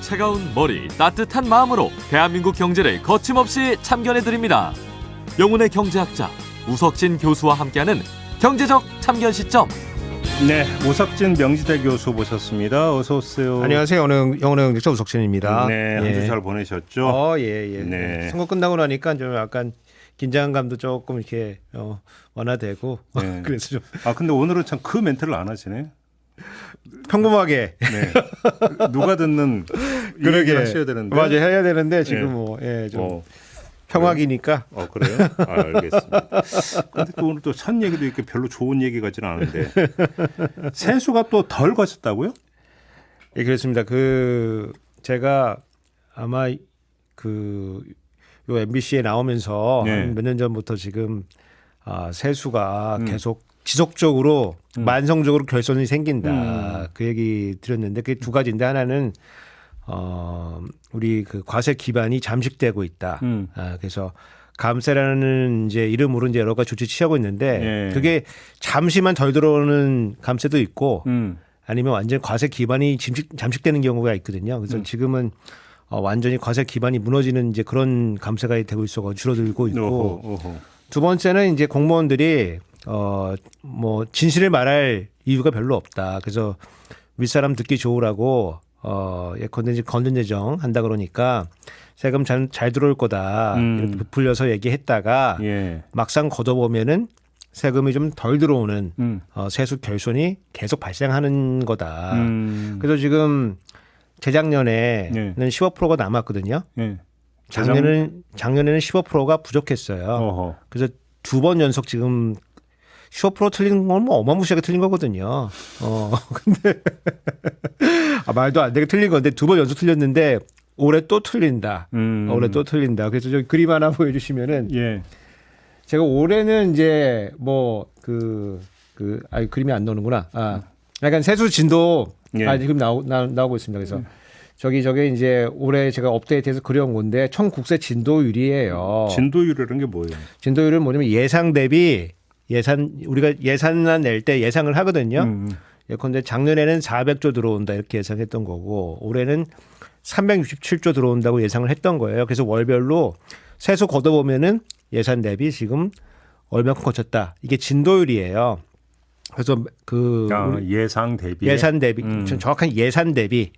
차가운 머리, 따뜻한 마음으로 대한민국 경제를 거침없이 참견해드립니다. 영혼의 경제학자 우석진 교수와 함께하는 경제적 참견 시점. 네, 우석진 명지대 교수 모셨습니다. 어서 오세요. 안녕하세요. 영혼의 경제학자 우석진입니다. 네, 한 주 잘 보내셨죠? 예. 네. 선거 끝나고 나니까 좀 약간 긴장감도 조금 이렇게 완화되고 네. 그래서 좀 근데 오늘은 참 그 멘트를 안 하시네. 평범하게. 네. 누가 듣는 이 얘기를 하셔야 되는데. 맞아요. 해야 되는데 지금 좀 평화기니까. 그래요? 알겠습니다. 근데 또 오늘 또 첫 얘기도 이렇게 별로 좋은 얘기 같지는 않은데 세수가 또 덜 거쳤다고요? 예, 그렇습니다. 제가 아마 요 MBC에 나오면서 네. 몇 년 전부터 지금 세수가 계속 지속적으로 만성적으로 결손이 생긴다. 그 얘기 드렸는데 그게 두 가지인데 하나는 우리 그 과세 기반이 잠식되고 있다. 그래서 감세라는 이제 이름으로 이제 여러 가지 조치 취하고 있는데 그게 잠시만 덜 들어오는 감세도 있고 아니면 완전 과세 기반이 잠식되는 경우가 있거든요. 그래서 지금은 완전히 과세 기반이 무너지는 이제 그런 감세가 되고 있어서 줄어들고 있고 어허. 두 번째는 이제 공무원들이 뭐 진실을 말할 이유가 별로 없다. 그래서 윗사람 듣기 좋으라고 예컨대 이제 건전재정 한다 그러니까 세금 잘 들어올 거다 이렇게 부풀려서 얘기했다가 막상 걷어보면은 세금이 좀 덜 들어오는 세수 결손이 계속 발생하는 거다. 그래서 지금 재작년에는 15%가 남았거든요. 작년에는 15%가 부족했어요. 어허. 그래서 두 번 연속 지금 15% 틀린 건 뭐 어마무시하게 틀린 거거든요. 근데 말도 안 되게 틀린 건데 두 번 연속 틀렸는데 올해 또 틀린다. 올해 또 틀린다. 그래서 저기 그림 하나 보여주시면은 제가 올해는 이제 그림이 안 나오는구나. 약간 세수 진도 지금 나오고 있습니다. 그래서 저게 이제 올해 제가 업데이트해서 그려온 건데 총 국세 진도율이에요. 진도율이라는 게 뭐예요? 진도율은 뭐냐면 예상 대비 우리가 예산안 낼 때 예상을 하거든요. 예컨대 작년에는 400조 들어온다 이렇게 예상했던 거고 올해는 367조 들어온다고 예상을 했던 거예요. 그래서 월별로 세수 걷어보면은 예산 대비 지금 얼마큼 거쳤다. 이게 진도율이에요. 그래서 예산 대비 정확한 예산 대비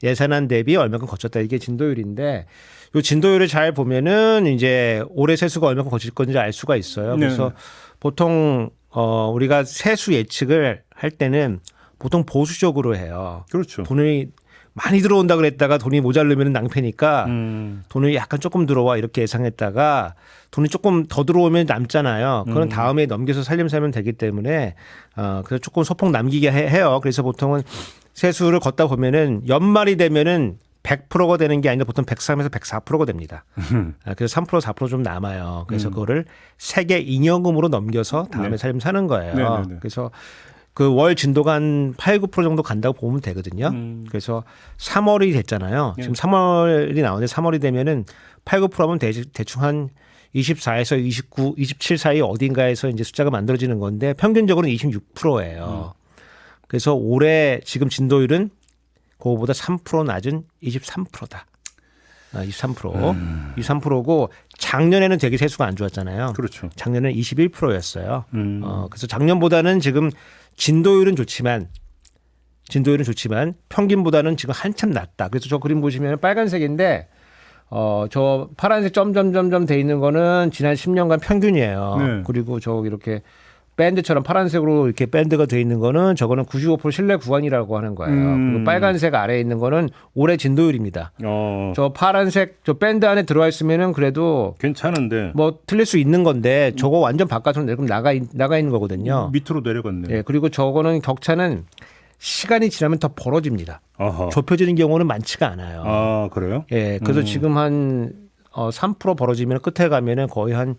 예산안 대비 얼마큼 거쳤다. 이게 진도율인데 이 진도율을 잘 보면은 이제 올해 세수가 얼마큼 거칠 건지 알 수가 있어요. 그래서 보통 우리가 세수 예측을 할 때는 보통 보수적으로 해요. 그렇죠. 돈이 많이 들어온다 그랬다가 돈이 모자르면 낭패니까 돈이 약간 조금 들어와 이렇게 예상했다가 돈이 조금 더 들어오면 남잖아요. 그건 다음에 넘겨서 살면 되기 때문에 그래서 조금 소폭 남기게 해요. 그래서 보통은 세수를 걷다 보면은 연말이 되면은 100%가 되는 게 아니라 보통 103에서 104%가 됩니다. 그래서 3% 4%좀 남아요. 그래서 그거를 세계 잉여금으로 넘겨서 다음에 삶 사는 거예요. 네네네. 그래서 그 월 진도가 한 8, 9% 정도 간다고 보면 되거든요. 그래서 3월이 됐잖아요. 지금 3월이 나오는데 3월이 되면은 8, 9%하면 대충 한 24에서 29, 27 사이 어딘가에서 이제 숫자가 만들어지는 건데 평균적으로는 26%예요. 그래서 올해 지금 진도율은 그거보다 3% 낮은 23%다. 23%고 작년에는 되게 세수가 안 좋았잖아요. 그렇죠. 작년에는 21%였어요. 그래서 작년보다는 지금 진도율은 좋지만 평균보다는 지금 한참 낮다. 그래서 저 그림 보시면 빨간색인데 저 파란색 점점점점 돼 있는 거는 지난 10년간 평균이에요. 그리고 저 이렇게 밴드처럼 파란색으로 이렇게 밴드가 돼 있는 거는 저거는 95% 신뢰 구간이라고 하는 거예요. 그리고 빨간색 아래에 있는 거는 올해 진도율입니다. 저 파란색 저 밴드 안에 들어와 있으면은 그래도 괜찮은데 뭐 틀릴 수 있는 건데 저거 완전 바깥으로 내리면 나가 있는 거거든요. 밑으로 내려갔네. 그리고 저거는 격차는 시간이 지나면 더 벌어집니다. 좁혀지는 경우는 많지가 않아요. 그래요? 그래서 지금 한 3% 벌어지면 끝에 가면은 거의 한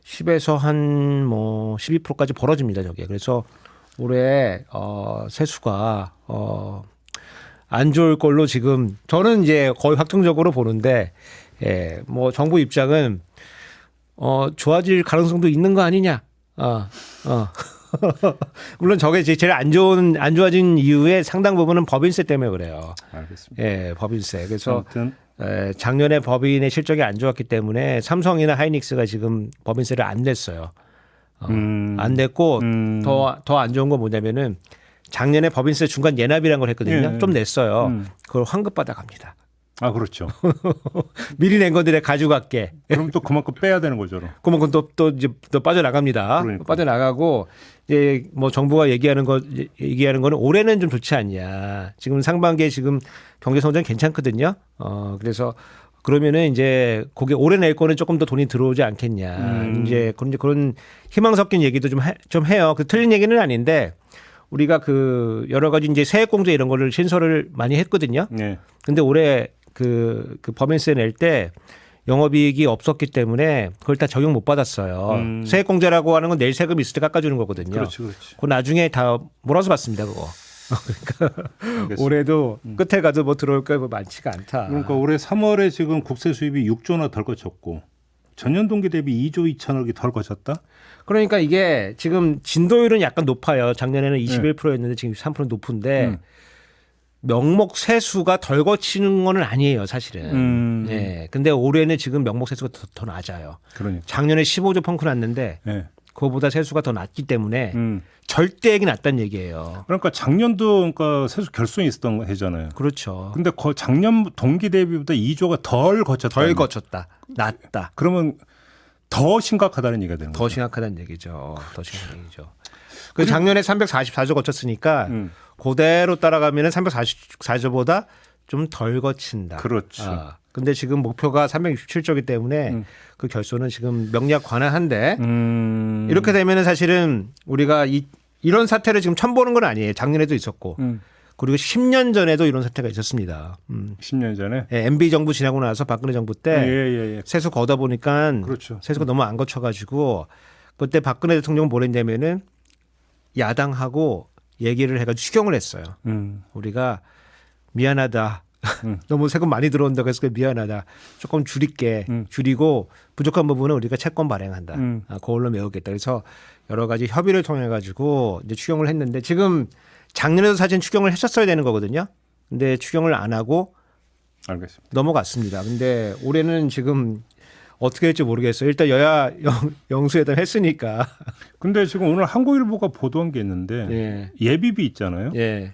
10에서 한 12%까지 벌어집니다, 저게. 그래서 올해 세수가 안 좋을 걸로 지금 저는 이제 거의 확정적으로 보는데 뭐 정부 입장은 좋아질 가능성도 있는 거 아니냐. 물론 저게 제일 안 좋아진 이유의 상당 부분은 법인세 때문에 그래요. 알겠습니다. 예, 법인세. 그래서 아무튼 작년에 법인의 실적이 안 좋았기 때문에 삼성이나 하이닉스가 지금 법인세를 안 냈어요. 안 냈고 더 안 좋은 건 뭐냐면은 작년에 법인세 중간 예납이라는 걸 했거든요. 예. 좀 냈어요. 그걸 환급 받아 갑니다. 아 그렇죠. 미리 낸 건데 내가 가져갈게. 그럼 또 그만큼 빼야 되는 거죠. 그러면 또 이제 또 빠져나갑니다. 그러니까. 빠져나가고 이제 뭐 정부가 얘기하는 거는 올해는 좀 좋지 않냐. 지금 상반기에 지금 경제 성장 괜찮거든요. 그래서 그러면은 이제 거기 올해 낼 거는 조금 더 돈이 들어오지 않겠냐. 이제 그런 희망 섞인 얘기도 좀 해요. 그 틀린 얘기는 아닌데 우리가 그 여러 가지 이제 세액공제 이런 거를 신설을 많이 했거든요. 네. 근데 올해 그 법인세 낼 때 영업이익이 없었기 때문에 그걸 다 적용 못 받았어요. 세액공제라고 하는 건 내일 세금 있을 때 깎아주는 거거든요. 그렇지. 그거 나중에 다 몰아서 받습니다, 그거. 그러니까 알겠습니다. 올해도 끝에 가도 뭐 들어올 거 많지가 않다. 그러니까 올해 3월에 지금 국세 수입이 6조나 덜 거쳤고 전년 동기 대비 2조 2천억이 덜 거쳤다. 그러니까 이게 지금 진도율은 약간 높아요. 작년에는 21%였는데 지금 3% 높은데 명목 세수가 덜 거치는 건 아니에요, 사실은. 예. 근데 올해는 지금 명목 세수가 더 낮아요. 그러니까. 작년에 15조 펑크 났는데 네. 그거보다 세수가 더 낮기 때문에 절대액이 낮다는 얘기예요. 그러니까 작년도 그러니까 세수 결손이 있었던 해잖아요. 그렇죠. 근데 작년 동기 대비보다 2조가 덜 거쳤다. 덜 거쳤다. 낮다. 그러면 더 심각하다는 얘기가 되는 더 거죠. 심각하다는 얘기죠. 더 심각한 얘기죠. 그 작년에 344조 거쳤으니까 그대로 따라가면 344조보다 좀 덜 거친다. 그렇죠. 근데 지금 목표가 367조이기 때문에 그 결손은 지금 명략 관한한데 이렇게 되면은 사실은 우리가 이런 사태를 지금 처음 보는 건 아니에요. 작년에도 있었고 그리고 10년 전에도 이런 사태가 있었습니다. 10년 전에. 예, MB 정부 지나고 나서 박근혜 정부 때 예. 세수 거다 보니까 그렇죠. 세수가 너무 안 거쳐가지고 그때 박근혜 대통령은 뭘 했냐면은 야당하고 얘기를 해가지고 추경을 했어요. 우리가 미안하다. 너무 세금 많이 들어온다고 해서 미안하다. 조금 줄이고 부족한 부분은 우리가 채권 발행한다. 그걸로 메우겠다. 그래서 여러 가지 협의를 통해 가지고 이제 추경을 했는데 지금 작년에도 사실 추경을 했었어야 되는 거거든요. 근데 추경을 안 하고 알겠습니다. 넘어갔습니다. 근데 올해는 지금 어떻게 될지 모르겠어요. 일단 여야 영수회담 했으니까. 근데 지금 오늘 한국일보가 보도한 게 있는데 예. 예비비 있잖아요. 예.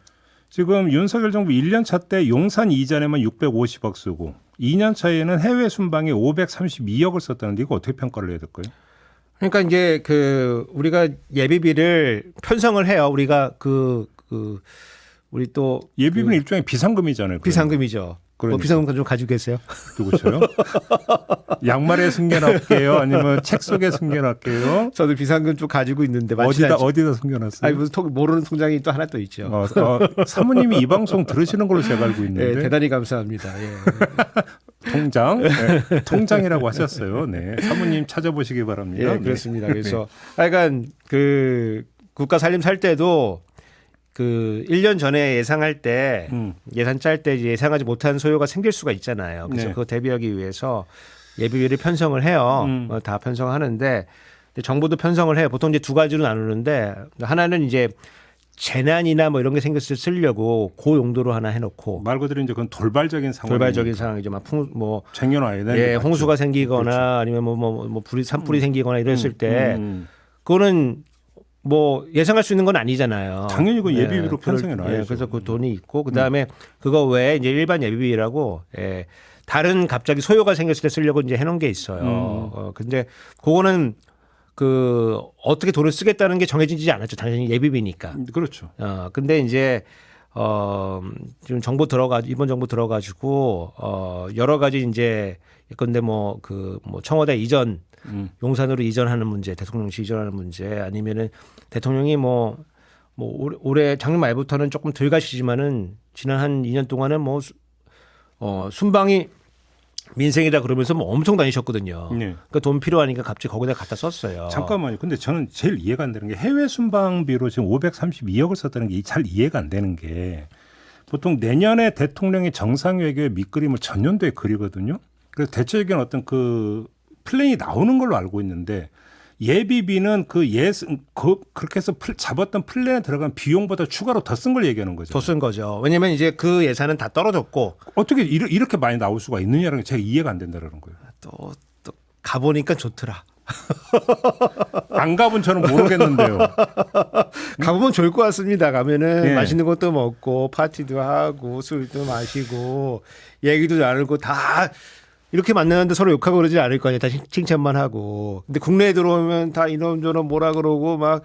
지금 윤석열 정부 1년 차 때 용산 이전에만 650억 쓰고 2년 차에는 해외 순방에 532억을 썼다는데 이거 어떻게 평가를 해야 될까요? 그러니까 이제 그 우리가 예비비를 편성을 해요. 우리가 우리 또 예비비는 일종의 비상금이잖아요. 비상금이죠. 그러니까. 뭐 비상금 좀 가지고 계세요? 누구셔요? 양말에 숨겨놨게요? 아니면 책 속에 숨겨놨게요? 저도 비상금 좀 가지고 있는데 많지 않죠. 어디다 숨겨놨어요? 아니 무슨 모르는 통장이 또 하나 또 있죠. 사모님이 이 방송 들으시는 걸로 제가 알고 있는데. 네, 대단히 감사합니다. 예. 통장? 네, 통장이라고 하셨어요. 네, 사모님 찾아보시기 바랍니다. 예, 그렇습니다. 그래서 약간 그 국가 살림 살 때도 그 1년 전에 예상할 때 예산 짤 때 예상하지 못한 소요가 생길 수가 있잖아요. 그래서 네. 그거 대비하기 위해서 예비비를 편성을 해요. 다 편성하는데 정부도 편성을 해요. 보통 이제 두 가지로 나누는데 하나는 이제 재난이나 뭐 이런 게 생겼을 때 쓰려고 그 용도로 하나 해놓고 말 그대로 이제 그건 돌발적인 상황. 돌발적인 상황이죠. 막 뭐 쟁여놔야 되는. 예, 홍수가 생기거나 그렇죠. 아니면 뭐 산불이 생기거나 이랬을 때 그거는 뭐 예상할 수 있는 건 아니잖아요. 당연히 그 예비비로 예, 편성해 놔야죠. 그래서 그 돈이 있고 그다음에 그거 외에 이제 일반 예비비라고 다른 갑자기 소요가 생겼을 때 쓰려고 이제 해놓은 게 있어요. 근데 그거는 그 어떻게 돈을 쓰겠다는 게 정해지지 않았죠. 당연히 예비비니까. 그렇죠. 근데 이제 지금 이번 정부 들어가지고 여러 가지 이제 근데 뭐 청와대 이전 용산으로 이전하는 문제, 대통령실 이전하는 문제 아니면은 대통령이 뭐 올해 작년 말부터는 조금 덜 가시지만은 지난 한 2년 동안은 순방이 민생이다 그러면서 뭐 엄청 다니셨거든요. 네. 그러니까 돈 필요하니까 갑자기 거기다 갖다 썼어요. 잠깐만요. 근데 저는 제일 이해가 안 되는 게 해외 순방비로 지금 532억을 썼다는 게 잘 이해가 안 되는 게 보통 내년에 대통령이 정상회교의 밑그림을 전년도에 그리거든요. 그래서 대체적인 어떤 그 플랜이 나오는 걸로 알고 있는데 예비비는 그렇게 해서 잡았던 플랜에 들어간 비용보다 추가로 더 쓴 걸 얘기하는 거죠. 더 쓴 거죠. 왜냐하면 이제 그 예산은 다 떨어졌고 어떻게 이렇게 많이 나올 수가 있느냐는 게 제가 이해가 안 된다는 거예요. 또 가보니까 좋더라. 안 가본 저는 모르겠는데요. 가보면 좋을 것 같습니다. 가면은 예. 맛있는 것도 먹고 파티도 하고 술도 마시고 얘기도 나누고 다 이렇게 만나는데 서로 욕하고 그러지 않을 거 아니에요. 다 칭찬만 하고. 근데 국내에 들어오면 다 이런저런 뭐라 그러고 막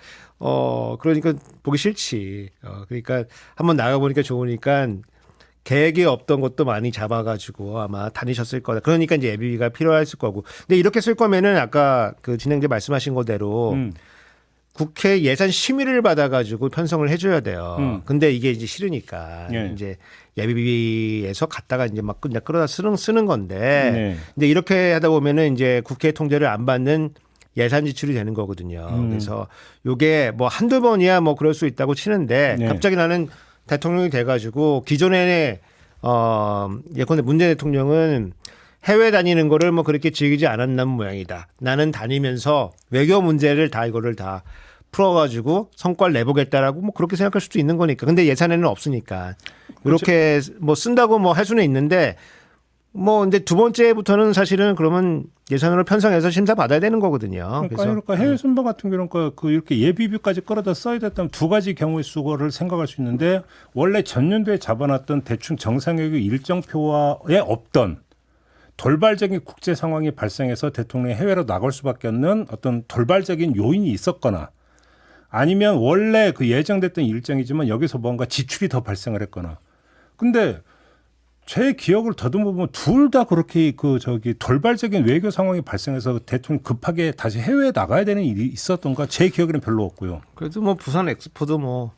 그러니까 보기 싫지. 그러니까 한번 나가보니까 좋으니까 계획에 없던 것도 많이 잡아가지고 아마 다니셨을 거다. 그러니까 이제 예비비가 필요했을 거고. 근데 이렇게 쓸 거면은 아까 그 진행자 말씀하신 거대로 국회 예산 심의를 받아가지고 편성을 해줘야 돼요. 근데 이게 이제 싫으니까 네. 이제 예비비에서 갔다가 이제 막 그냥 끌어다 쓰는 건데. 네. 근데 이렇게 하다 보면은 이제 국회 통제를 안 받는 예산 지출이 되는 거거든요. 그래서 요게 뭐 한두 번이야 뭐 그럴 수 있다고 치는데 네. 갑자기 나는 대통령이 돼가지고 기존에 예컨대 문재인 대통령은 해외 다니는 거를 뭐 그렇게 즐기지 않았나 모양이다. 나는 다니면서 외교 문제를 다 이거를 다 풀어가지고 성과를 내보겠다라고 뭐 그렇게 생각할 수도 있는 거니까. 근데 예산에는 없으니까 이렇게 뭐 쓴다고 뭐 할 수는 있는데 뭐 이제 두 번째부터는 사실은 그러면 예산으로 편성해서 심사 받아야 되는 거거든요. 그러니까 해외 순방 같은 경우는 그 이렇게 예비비까지 끌어다 써야 됐다면 두 가지 경우의 수거를 생각할 수 있는데 원래 전년도에 잡아놨던 대충 정상회의 일정표에 없던 돌발적인 국제 상황이 발생해서 대통령이 해외로 나갈 수밖에 없는 어떤 돌발적인 요인이 있었거나 아니면 원래 그 예정됐던 일정이지만 여기서 뭔가 지출이 더 발생을 했거나. 근데 제 기억을 더듬어 보면 둘 다 그렇게 돌발적인 외교 상황이 발생해서 대통령이 급하게 다시 해외에 나가야 되는 일이 있었던가 제 기억에는 별로 없고요. 그래도 뭐 부산 엑스포도 뭐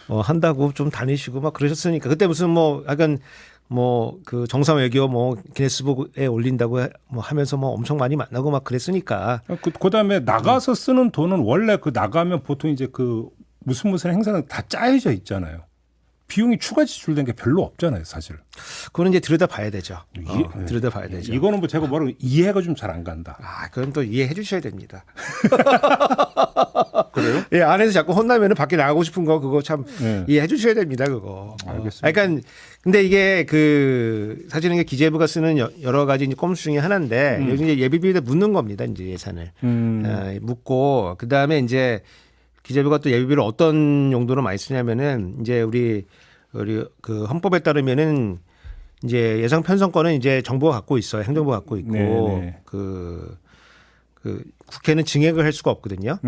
한다고 좀 다니시고 막 그러셨으니까 그때 무슨 뭐 약간 뭐 그 정상 외교 뭐 기네스북에 올린다고 뭐 하면서 뭐 엄청 많이 만나고 막 그랬으니까. 그다음에 나가서 쓰는 돈은 원래 그 나가면 보통 이제 그 무슨 행사는 다 짜여져 있잖아요. 비용이 추가 지출된 게 별로 없잖아요, 사실. 그거는 이제 들여다봐야 되죠. 들여다봐야 되죠. 이거는 뭐 제가 뭐라고 이해가 좀 잘 안 간다. 그건 또 이해해 주셔야 됩니다. 그래요? 예, 안에서 자꾸 혼나면은 밖에 나가고 싶은 거 그거 참 이해해 주셔야 됩니다, 그거. 알겠습니다. 그러니까 근데 이게 그 사실은 이게 기재부가 쓰는 여러 가지 이제 꼼수 중에 하나인데 요즘 이제 예비비에 묻는 겁니다, 이제 예산을 묻고 그 다음에 이제 기재부가 또 예비비를 어떤 용도로 많이 쓰냐면은 이제 우리 그 헌법에 따르면은 이제 예산 편성권은 이제 정부가 갖고 있어요. 행정부가 갖고 있고 네네. 그 국회는 증액을 할 수가 없거든요.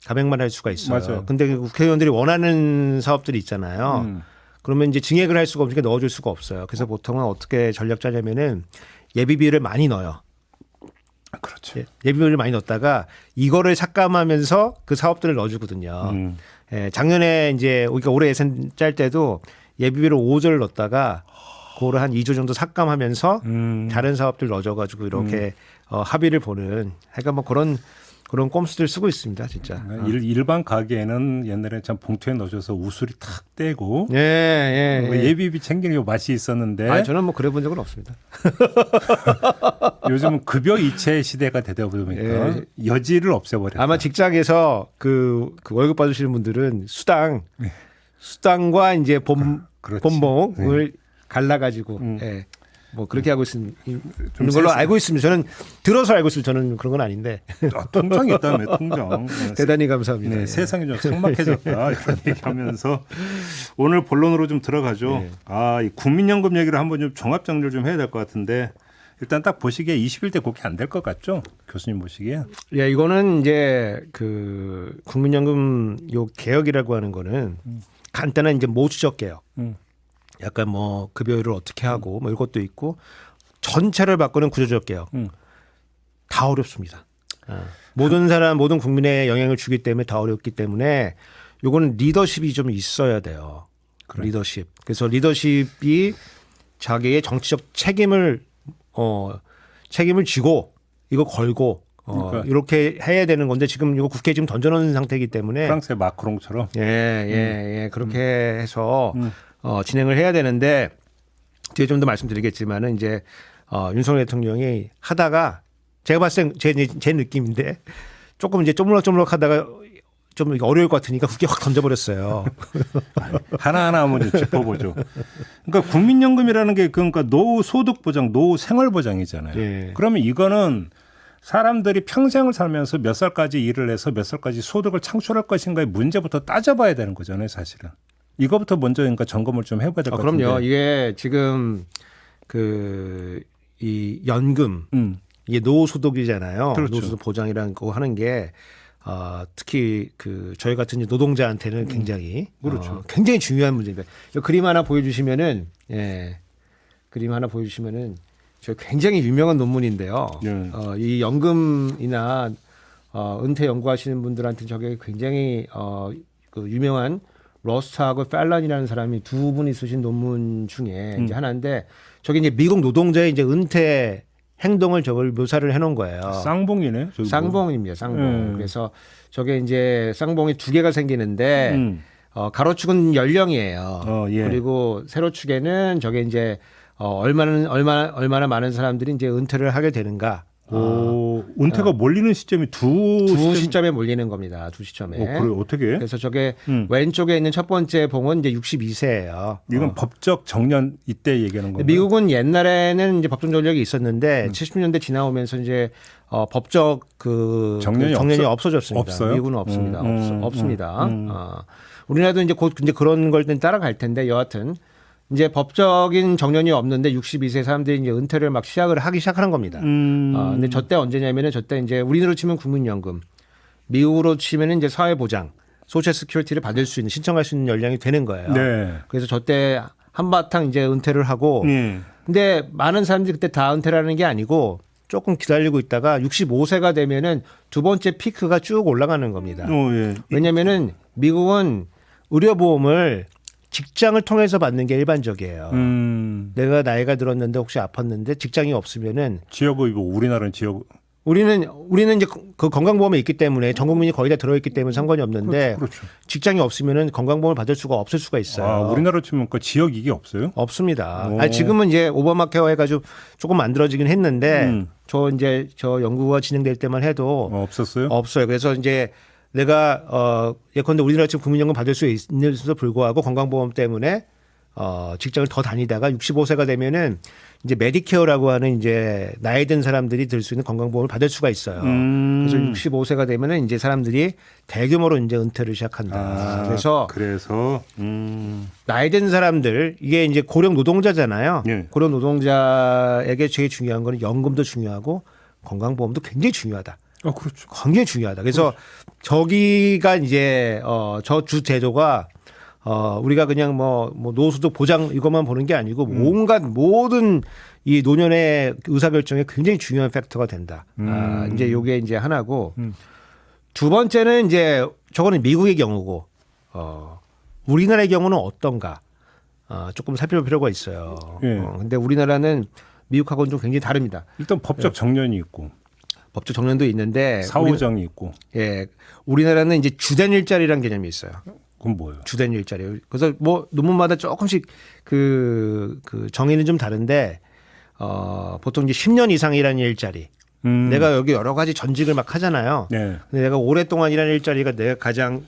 감액만 할 수가 있어요. 맞아요. 근데 그 국회의원들이 원하는 사업들이 있잖아요. 그러면 이제 증액을 할 수가 없으니까 넣어줄 수가 없어요. 그래서 보통은 어떻게 전략 짜냐면은 예비비를 많이 넣어요. 그렇죠. 예비비를 많이 넣었다가 이거를 삭감하면서 그 사업들을 넣어주거든요. 예, 작년에 이제 우리가 올해 예산 짤 때도 예비비를 5조를 넣었다가 그거를 한 2조 정도 삭감하면서 다른 사업들 넣어줘가지고 이렇게 합의를 보는. 그러니까 뭐 그런 꼼수들 쓰고 있습니다, 진짜. 일반 가게에는 옛날에 참 봉투에 넣어줘서 우수리 탁 떼고 예. 예비비 챙기는 맛이 있었는데 저는 뭐 그래 본 적은 없습니다. 요즘은 급여 이체 시대가 되다 보니까 여지를 없애버렸다. 아마 직장에서 그 월급 받으시는 분들은 수당과 이제 본봉을 갈라가지고 뭐 그렇게 하고 있는 걸로 알고 있습니다. 저는 들어서 알고 있습니다. 저는 그런 건 아닌데. 통장이 있다며 통장. 대단히 감사합니다. 네, 세상이 좀 삭막해졌다 이런 얘기하면서 오늘 본론으로 좀 들어가죠. 이 국민연금 얘기를 한번 좀 종합 정리를 좀 해야 될 것 같은데 일단 딱 보시기에 21대 국회 안 될 것 같죠? 교수님 보시기에. 예, 이거는 이제 그 국민연금 요 개혁이라고 하는 거는 간단한 이제 모주적 개혁. 약간 뭐 급여율을 어떻게 하고 뭐 이것도 있고 전체를 바꾸는 구조적 개혁 다 어렵습니다. 모든 국민에 영향을 주기 때문에 다 어렵기 때문에 요거는 리더십이 좀 있어야 돼요. 그래. 리더십. 그래서 리더십이 자기의 정치적 책임을 지고 이거 걸고 그러니까. 이렇게 해야 되는 건데 지금 이거 국회에 지금 던져놓은 상태이기 때문에 프랑스의 마크롱처럼 그렇게 해서 진행을 해야 되는데 뒤에 좀 더 말씀드리겠지만은 이제 윤석열 대통령이 하다가 제가 봤을 때 제 느낌인데 조금 이제 쪼물락쪼물락하다가 좀 어려울 것 같으니까 굳게 확 던져버렸어요. 하나하나 한번 짚어보죠. 그러니까 국민연금이라는 게 그러니까 노후 소득 보장, 노후 생활 보장이잖아요. 예. 그러면 이거는 사람들이 평생을 살면서 몇 살까지 일을 해서 몇 살까지 소득을 창출할 것인가의 문제부터 따져봐야 되는 거잖아요, 사실은. 이거부터 먼저 그러니까 점검을 좀 해봐야 될 것 같은데. 그럼요. 이게 지금 이 연금 이게 노후 소득이잖아요. 그렇죠. 노후 소득 보장이라는 거 하는 게 특히 저희 같은 이제 노동자한테는 굉장히 그렇죠. 굉장히 중요한 문제입니다. 이 그림 하나 보여주시면은 저 굉장히 유명한 논문인데요. 예. 이 연금이나 은퇴 연구하시는 분들한테 저게 굉장히 그 유명한 러스트하고 팔런이라는 사람이 두 분이 쓰신 논문 중에 이제 하나인데 저게 이제 미국 노동자의 이제 은퇴 행동을 저걸 묘사를 해놓은 거예요. 쌍봉이네. 저기 쌍봉입니다. 쌍봉. 그래서 저게 이제 쌍봉이 두 개가 생기는데 가로축은 연령이에요. 예. 그리고 세로축에는 저게 이제 얼마나 많은 사람들이 이제 은퇴를 하게 되는가. 은퇴가 몰리는 시점이 두 시점에 몰리는 겁니다. 두 시점에. 그래 어떻게? 그래서 저게 왼쪽에 있는 첫 번째 봉은 이제 62세예요. 이건 법적 정년 이때 얘기하는 건가요? 미국은 옛날에는 이제 법정 전력이 있었는데 70년대 지나오면서 이제 법적 정년이 없어졌습니다. 없어요? 미국은 없습니다. 없습니다. 우리나라도 이제 곧 이제 그런 걸 따라갈 텐데 여하튼 이제 법적인 정년이 없는데 62세 사람들이 이제 은퇴를 막 하기 시작하는 겁니다. 근데 저때 언제냐면은 저때 이제 우리나라로 치면 국민연금, 미국으로 치면은 이제 사회보장, 소셜 시큐리티를 받을 수 있는 신청할 수 있는 연령이 되는 거예요. 네. 그래서 저때 한바탕 이제 은퇴를 하고, 근데 많은 사람들이 그때 다 은퇴를 하는 게 아니고 조금 기다리고 있다가 65세가 되면은 두 번째 피크가 쭉 올라가는 겁니다. 예. 왜냐면은 미국은 의료보험을 직장을 통해서 받는 게 일반적이에요. 내가 나이가 들었는데 혹시 아팠는데 직장이 없으면은 지역의료 우리나라는 지역 우리는 이제 그 건강보험에 있기 때문에 전 국민이 거의 다 들어있기 때문에 상관이 없는데 그렇죠. 직장이 없으면은 건강보험을 받을 수가 없을 수가 있어요. 우리나라 치면 그 지역 이게 없어요? 없습니다. 지금은 이제 오바마 케어 해가지고 조금 만들어지긴 했는데 저 연구가 진행될 때만 해도 없었어요? 없어요. 그래서 이제 내가 예컨대 우리나라 지금 국민연금 받을 수 있는데도 불구하고 건강보험 때문에 직장을 더 다니다가 65세가 되면은 이제 메디케어라고 하는 이제 나이 든 사람들이 들 수 있는 건강보험을 받을 수가 있어요. 그래서 65세가 되면은 이제 사람들이 대규모로 이제 은퇴를 시작한다. 그래서 나이 든 사람들 이게 이제 고령 노동자잖아요. 예. 고령 노동자에게 제일 중요한 거는 연금도 중요하고 건강보험도 굉장히 중요하다. 그렇죠. 굉장히 중요하다. 그래서 저기가 이제 저 주 제도가 우리가 그냥 뭐 노후소득 보장 이것만 보는 게 아니고 온갖 모든 이 노년의 의사결정에 굉장히 중요한 팩터가 된다. 이제 요게 이제 하나고 두 번째는 이제 저거는 미국의 경우고 우리나라의 경우는 어떤가 조금 살펴볼 필요가 있어요. 예. 근데 우리나라는 미국하고는 좀 굉장히 다릅니다. 일단 법적 정년이 있고 법적 정년도 있는데 사후정이 있고. 예, 우리나라는 이제 주된 일자리라는 개념이 있어요. 그건 뭐예요? 주된 일자리. 그래서 뭐 논문마다 조금씩 그 정의는 좀 다른데 보통 이제 10년 이상 일하는 일자리. 내가 여기 여러 가지 전직을 막 하잖아요. 네. 근데 내가 오랫동안 일하는 일자리가 내가 가장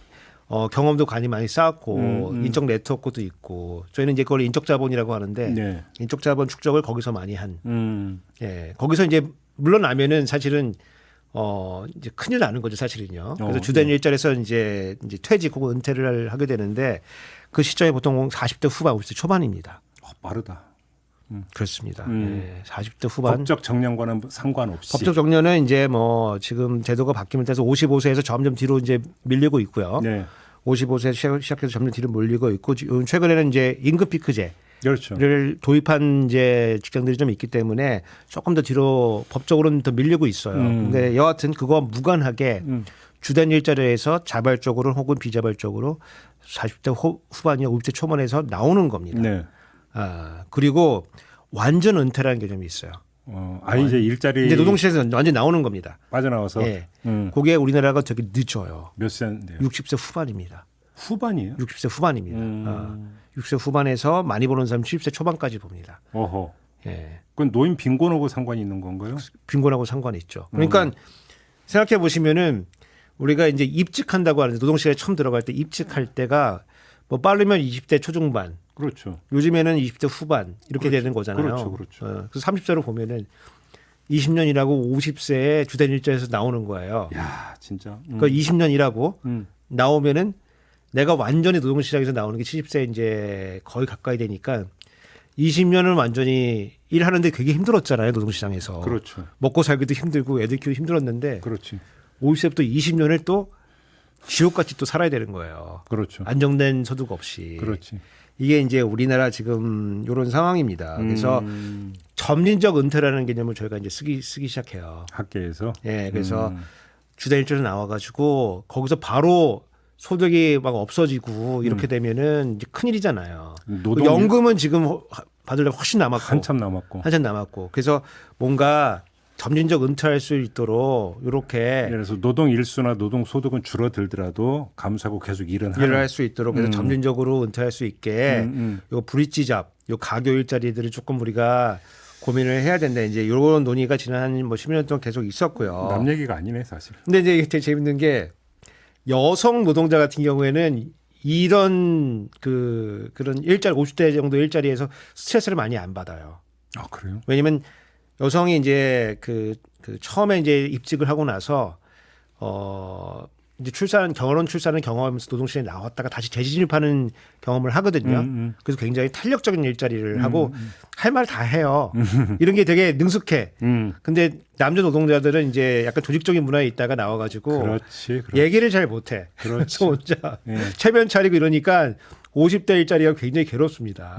경험도 많이 쌓았고 인적 네트워크도 있고 저희는 이제 그걸 인적 자본이라고 하는데 네. 인적 자본 축적을 거기서 많이 한. 예, 거기서 이제 물러나면은 사실은 이제 큰일 나는 거죠, 사실은요. 그래서 주된 일자리에서 이제 퇴직 혹은 은퇴를 하게 되는데 그 시점이 보통 40대 후반, 50대 초반입니다. 빠르다. 그렇습니다. 예, 40대 후반. 법적 정년과는 상관없이. 법적 정년은 이제 뭐 지금 제도가 바뀌면서 55세에서 점점 뒤로 이제 밀리고 있고요. 네. 55세 시작해서 점점 뒤로 몰리고 있고 최근에는 이제 임금 피크제. 그렇죠. 를 도입한 이제 직장들이 좀 있기 때문에 조금 더 뒤로 법적으로는 더 밀리고 있어요. 근데 여하튼 그거와 무관하게 주된 일자리에서 자발적으로 혹은 비자발적으로 40대 후반이나 50대 초반에서 나오는 겁니다. 네. 그리고 완전 은퇴라는 개념이 있어요. 이제 일자리 이제 노동시장에서 완전 나오는 겁니다. 빠져나와서. 예. 그게 우리나라가 되게 늦어요. 몇 세인데요? 60세 후반입니다. 후반이에요? 60세 후반입니다. 60세 후반에서 많이 버는 사람 70세 초반까지 봅니다. 어허. 예. 그건 노인 빈곤하고 상관이 있는 건가요? 빈곤하고 상관이 있죠. 그러니까 생각해 보시면은 우리가 이제 입직한다고 하는데 노동시장에 처음 들어갈 때 입직할 때가 뭐 빠르면 20대 초중반, 그렇죠. 요즘에는 20대 후반 이렇게 되는 거잖아요. 그렇죠. 그래서 30세로 보면은 20년 일하고 50세에 주된 일자리에서 나오는 거예요. 야, 진짜. 그러니까 20년 일하고 음. 나오면은 내가 완전히 노동시장에서 나오는 게 70세 이제 거의 가까이 되니까 20년을 완전히 일하는데 되게 힘들었잖아요. 노동시장에서. 그렇죠. 먹고 살기도 힘들고 애들 키우기 힘들었는데 그렇지. 50세부터 20년을 또 지옥같이 또 살아야 되는 거예요. 그렇죠. 안정된 소득 없이. 그렇지. 이게 이제 우리나라 지금 이런 상황입니다. 그래서 음. 점진적 은퇴라는 개념을 저희가 이제 쓰기 시작해요. 학계에서. 예, 그래서 주된 일자리 나와가지고 거기서 바로 소득이 막 없어지고 이렇게 되면은 이제 큰일이잖아요. 노동 연금은 지금 받으려면 훨씬 남았고 한참 남았고. 한참 남았고 그래서 뭔가 점진적 은퇴할 수 있도록 이렇게 예를 들어서 노동 일수나 노동 소득은 줄어들더라도 감수하고 계속 일을 일을 하는. 할 수 있도록 그래서 점진적으로 은퇴할 수 있게 요 브릿지 잡, 요 가교 일자리들을 조금 우리가 고민을 해야 된다. 이제 이런 논의가 지난 한 뭐 10년 동안 계속 있었고요. 남 얘기가 아니네 사실. 근데 이제 이게 되게 재밌는 게 여성 노동자 같은 경우에는 이런 그런 일자리 50대 정도 일자리에서 스트레스를 많이 안 받아요. 아 그래요? 왜냐면 여성이 이제 그 처음에 이제 입직을 하고 나서 이제 결혼 출산을 경험하면서 노동시장에 나왔다가 다시 재진입하는 경험을 하거든요. 그래서 굉장히 탄력적인 일자리를 하고 할 말 다 해요. 이런 게 되게 능숙해. 근데 남자 노동자들은 이제 약간 조직적인 문화에 있다가 나와가지고 그렇지. 얘기를 잘 못해. 그렇지. 그래서 혼자 예. 체면 차리고 이러니까 50대 일자리가 굉장히 괴롭습니다.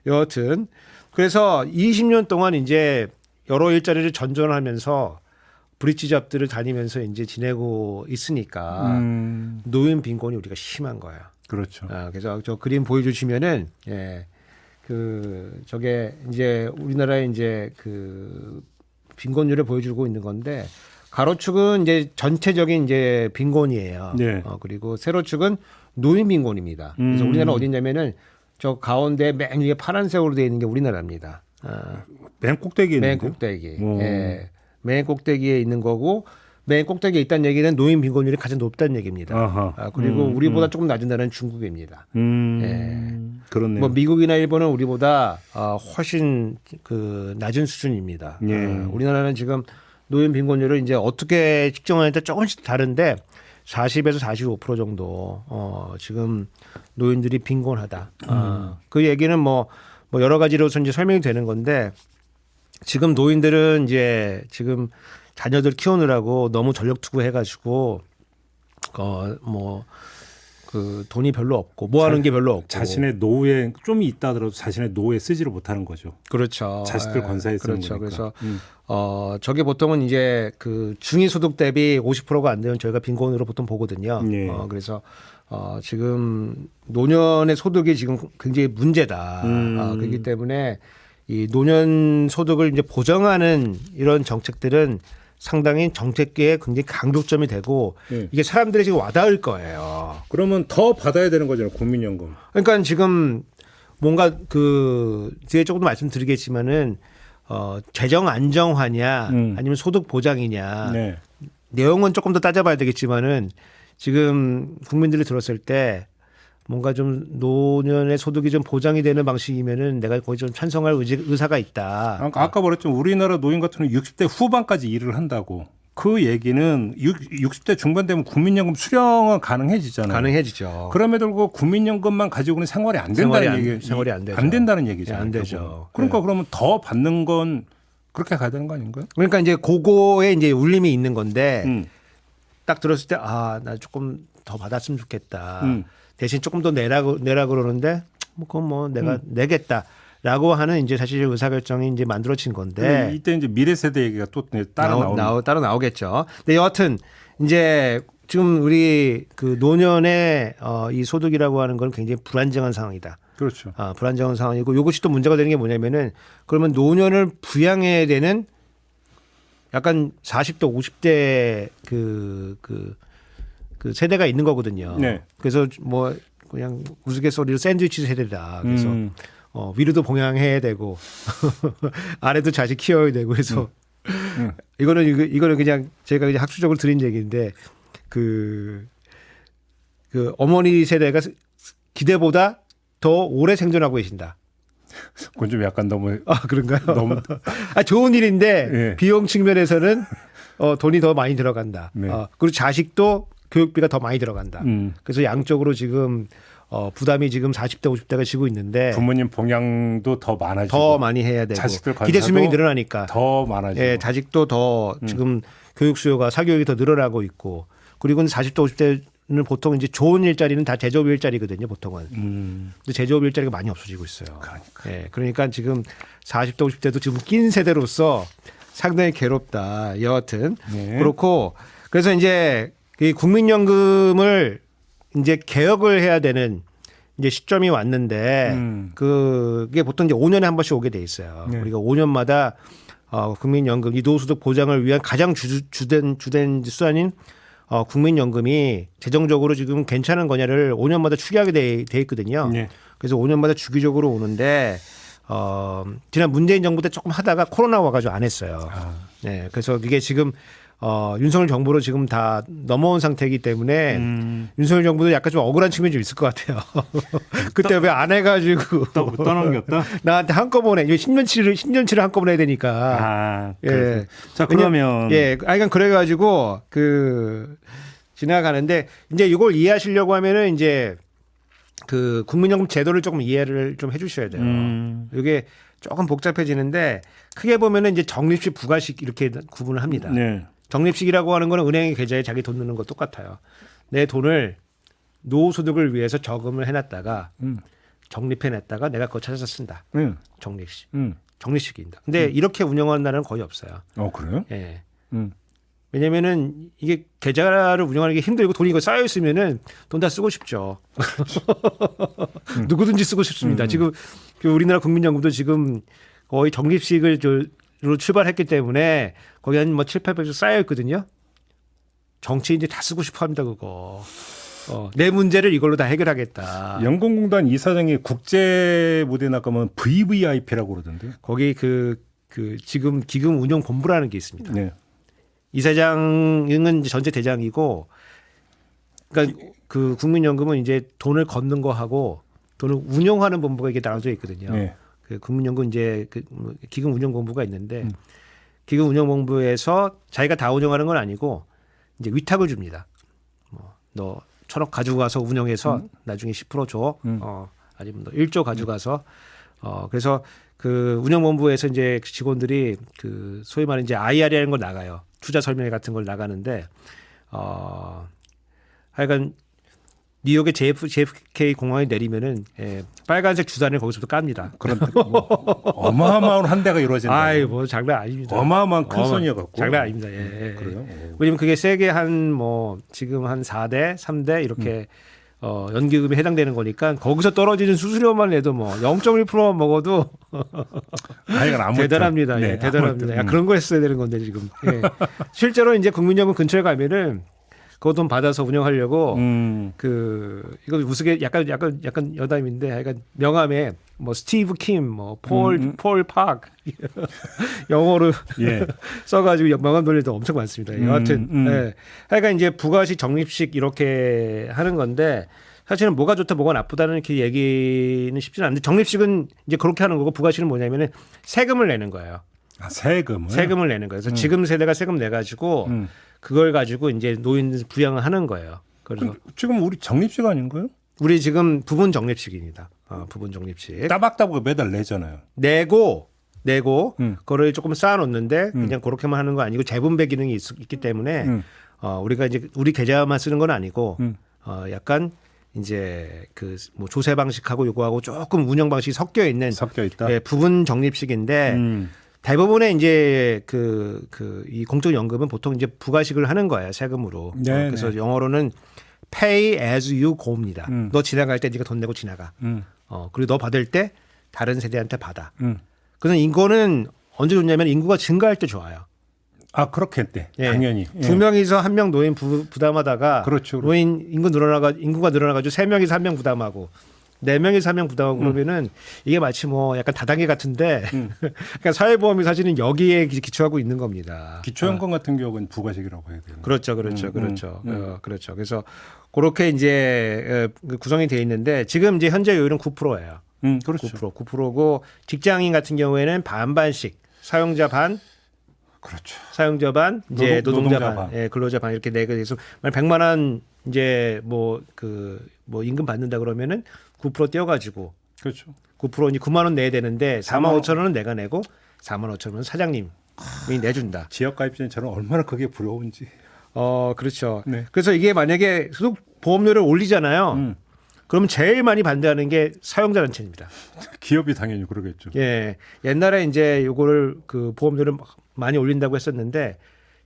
여하튼 그래서 20년 동안 이제 여러 일자리를 전전하면서 브릿지 잡들을 다니면서 이제 지내고 있으니까 노인 빈곤이 우리가 심한 거예요. 그렇죠. 그래서 저 그림 보여주시면은 저게 이제 우리나라의 이제 그 빈곤율을 보여주고 있는 건데 가로축은 이제 전체적인 이제 빈곤이에요. 네. 그리고 세로축은 노인 빈곤입니다. 그래서 우리나라 어디냐면은 저 가운데 맨 위에 파란색으로 되어 있는 게 우리나라입니다. 맨 꼭대기에 맨 있는데요? 꼭대기. 예. 맨 꼭대기에 있는 거고 맨 꼭대기에 있다는 얘기는 노인 빈곤율이 가장 높다는 얘기입니다. 아하. 그리고 우리보다 조금 낮은 나라는 중국입니다. 그렇네요. 뭐 미국이나 일본은 우리보다 훨씬 그 낮은 수준입니다. 예. 우리나라는 지금 노인 빈곤율을 이제 어떻게 측정하냐에 조금씩 다른데 40에서 45% 정도 지금 노인들이 빈곤하다. 그 얘기는 뭐 여러 가지로서 이제 설명이 되는 건데 지금 노인들은 이제 지금 자녀들 키우느라고 너무 전력 투구해가지고 그 돈이 별로 없고 뭐 하는 게 별로 없고 자신의 노후에 좀 있다 하더라도 자신의 노후에 쓰지를 못하는 거죠. 그렇죠. 자식들 건사해 쓰는 그렇죠. 거니까. 그래서 저게 보통은 이제 그 중위소득 대비 50%가 안 되면 저희가 빈곤으로 보통 보거든요. 예. 그래서 지금 노년의 소득이 지금 굉장히 문제다. 그렇기 때문에 이 노년 소득을 이제 보장하는 이런 정책들은 상당히 정책계에 굉장히 강조점이 되고 이게 사람들이 지금 와닿을 거예요. 그러면 더 받아야 되는 거잖아요. 국민연금. 그러니까 지금 뭔가 그 뒤에 조금 말씀드리겠지만은 재정 안정화냐 아니면 소득 보장이냐 네. 내용은 조금 더 따져봐야 되겠지만은 지금 국민들이 들었을 때 뭔가 좀 노년의 소득이 좀 보장이 되는 방식이면은 내가 거기 좀 찬성할 의사가 있다. 아까 말했죠. 우리나라 노인 같은 경우는 60대 후반까지 일을 한다고. 그 얘기는 60대 중반 되면 국민연금 수령은 가능해지잖아요. 가능해지죠. 그럼에도 불구하고 국민연금만 가지고는 생활이 안 된다는 얘기. 생활이 안 되죠. 안 된다는 얘기잖아요. 안 되죠. 그러니까 그러면 더 받는 건 그렇게 가야 되는 거 아닌가요? 그러니까 이제 그거에 이제 울림이 있는 건데 딱 들었을 때 나 조금 더 받았으면 좋겠다. 대신 조금 더 내라 그러는데 그건 내가 내겠다라고 하는 이제 사실 의사결정이 이제 만들어진 건데 이때 이제 미래 세대 얘기가 또 따로 나오겠죠. 근데 여하튼 이제 지금 우리 그 노년의 이 소득이라고 하는 건 굉장히 불안정한 상황이다. 그렇죠. 불안정한 상황이고 이것이 또 문제가 되는 게 뭐냐면은 그러면 노년을 부양해야 되는 약간 40대 50대 그 세대가 있는 거거든요. 네. 그래서 뭐 그냥 우스갯소리로 샌드위치 세대다. 그래서 위로도 봉양해야 되고 아래도 자식 키워야 되고 그래서 이거는 그냥 제가 그냥 학술적으로 들은 얘기인데 그 어머니 세대가 기대보다 더 오래 생존하고 계신다. 그건 좀 약간 너무 아 그런가요? 너무 좋은 일인데 예. 비용 측면에서는 돈이 더 많이 들어간다. 네. 그리고 자식도 교육비가 더 많이 들어간다. 그래서 양쪽으로 지금 부담이 지금 40대 50대가 지고 있는데 부모님 봉양도 더 많아지고 더 많이 해야 되고 자식들 기대 수명이 관사도 늘어나니까 더 많아지고 예, 자식도 더 지금 교육 수요가 사교육이 더 늘어나고 있고 그리고 40대 50대는 보통 이제 좋은 일자리는 다 제조업 일자리거든요, 보통은. 근데 제조업 일자리가 많이 없어지고 있어요. 그러니까 지금 40대 50대도 지금 낀 세대로서 상당히 괴롭다. 여하튼 네. 그렇고 그래서 이제 이 국민연금을 이제 개혁을 해야 되는 이제 시점이 왔는데 그게 보통 이제 5년에 한 번씩 오게 돼 있어요. 네. 우리가 5년마다 국민연금 이 노후소득 보장을 위한 가장 주된 수단인 국민연금이 재정적으로 지금 괜찮은 거냐를 5년마다 추계하게 돼 있거든요. 네. 그래서 5년마다 주기적으로 오는데 지난 문재인 정부 때 조금 하다가 코로나 와가지고 안 했어요. 네, 그래서 이게 지금 윤석열 정부로 지금 다 넘어온 상태이기 때문에 윤석열 정부도 약간 좀 억울한 측면이 좀 있을 것 같아요. 그때 왜 안 해가지고 떠넘겼다. 나한테 한꺼번에 10년치를 한꺼번에 해야 되니까. 예. 자 그러면 그러니까 그래가지고 지나가는데 이제 이걸 이해하시려고 하면은 이제 그 국민연금 제도를 조금 이해를 좀 해주셔야 돼요. 이게 조금 복잡해지는데 크게 보면은 이제 적립식, 부가식 이렇게 구분을 합니다. 네. 적립식이라고 하는 거는 은행의 계좌에 자기 돈 넣는 거 똑같아요. 내 돈을 노후소득을 위해서 저금을 해놨다가 적립해놨다가 내가 그거 찾아서 쓴다. 적립식. 적립식입니다. 근데 이렇게 운영하는 나라는 거의 없어요. 그래요? 예. 왜냐면은 이게 계좌를 운영하는 게 힘들고 돈이 이거 쌓여 있으면은 돈 다 쓰고 싶죠. 누구든지 쓰고 싶습니다. 지금 우리나라 국민연금도 지금 거의 적립식으로 출발했기 때문에 거기 한 뭐 7, 800조 쌓여 있거든요. 정치인들이 다 쓰고 싶어 합니다, 그거. 내 문제를 이걸로 다 해결하겠다. 연금공단 이사장이 국제 무대 나가면 VVIP라고 그러던데. 거기 지금 기금 운영 본부라는 게 있습니다. 네. 이사장은 전체 대장이고, 그러니까 그 국민연금은 이제 돈을 걷는 거 하고 돈을 운영하는 본부가 이게 나눠져 있거든요. 네. 그 국민연금 이제 기금 운영 본부가 있는데 기금 운영 본부에서 자기가 다 운영하는 건 아니고 이제 위탁을 줍니다. 너 1,000억 가지고 가서 운영해서 나중에 10% 줘. 아니면 너 1조 가져가서 그래서 그 운영본부에서 이제 직원들이 그 소위 말하는 이제 IR이라는 걸 나가요. 투자 설명회 같은 걸 나가는데 하여간 뉴욕의 JFK 공항에 내리면은 빨간색 주단을 거기서부터 깝니다. 그런 어마어마한 한 대가 이루어진다. 아이 뭐 장난 아닙니다. 어마어마한 큰 손이어갖고. 장난 아닙니다. 예. 그래요? 왜냐면 그게 세계 한 뭐 지금 한 4대, 3대 이렇게 연기금에 해당되는 거니까 거기서 떨어지는 수수료만 내도 뭐 0.1%만 먹어도 대단합니다. 네, 예, 대단합니다. 그런 거 했어야 되는 건데 지금. 예. 실제로 이제 국민연금 근처에 가면은 그 돈 받아서 운영하려고 이거 우스개 약간 여담인데 약간 명함에 뭐 스티브 킴, 뭐 폴 팍 영어로 써가지고 명함 돌릴 때 엄청 많습니다. 여하튼 하여간 이제 부가식, 적립식 이렇게 하는 건데 사실은 뭐가 좋다, 뭐가 나쁘다는 이렇게 얘기는 쉽지는 않은데 적립식은 이제 그렇게 하는 거고 부가식은 뭐냐면은 세금을 내는 거예요. 세금을 내는 거예요. 그래서 지금 세대가 세금 내 가지고 그걸 가지고 이제 노인 부양을 하는 거예요. 그래서 지금 우리 적립식 아닌가요? 우리 지금 부분 적립식입니다. 부분 적립식. 따박따박 매달 내잖아요. 내고 그거를 조금 쌓아놓는데 그냥 그렇게만 하는 거 아니고 재분배 기능이 있기 때문에 우리가 이제 우리 계좌만 쓰는 건 아니고 약간 이제 그 뭐 조세 방식하고 요거하고 조금 운영 방식이 섞여 있다. 예, 부분 적립식인데. 대부분의 이제 이 공적연금은 보통 이제 부가식을 하는 거예요, 세금으로. 그래서 영어로는 pay as you go입니다. 너 지나갈 때 네가 돈 내고 지나가. 그리고 너 받을 때 다른 세대한테 받아. 그래서 이거는 언제 좋냐면 인구가 증가할 때 좋아요. 그렇겠대. 당연히. 두 명이서 한 명 노인 부담하다가 그렇죠. 노인 인구가 늘어나가지고 세 명이서 한 명 부담하고 4명이 사면 부담하고 그러면은 이게 마치 뭐 약간 다단계 같은데 그러니까 사회보험이 사실은 여기에 기초하고 있는 겁니다. 기초연금 같은 경우는 부가식이라고 해야 되는. 그렇죠. 그렇죠. 그래서 그렇게 이제 구성이 돼 있는데 지금 이제 현재 요율은 9%예요. 그렇죠. 9%고 직장인 같은 경우에는 반반씩 사용자 반, 그렇죠. 사용자 반, 이제 노동자 노동자 반, 반. 예, 근로자 반 이렇게 네 개에서 100만 원 이제 뭐 임금 받는다 그러면은 9% 떼어가지고 그렇죠. 9% 이제 9만 원 내야 되는데 4만 5천 원은 내가 내고 4만 5천 원은 사장님이 내준다. 지역가입자는 얼마나 그게 부러운지. 그렇죠. 네. 그래서 이게 만약에 소득 보험료를 올리잖아요. 그러면 제일 많이 반대하는 게 사용자 단체입니다. 기업이 당연히 그러겠죠. 예, 옛날에 이제 요거를 그 보험료를 많이 올린다고 했었는데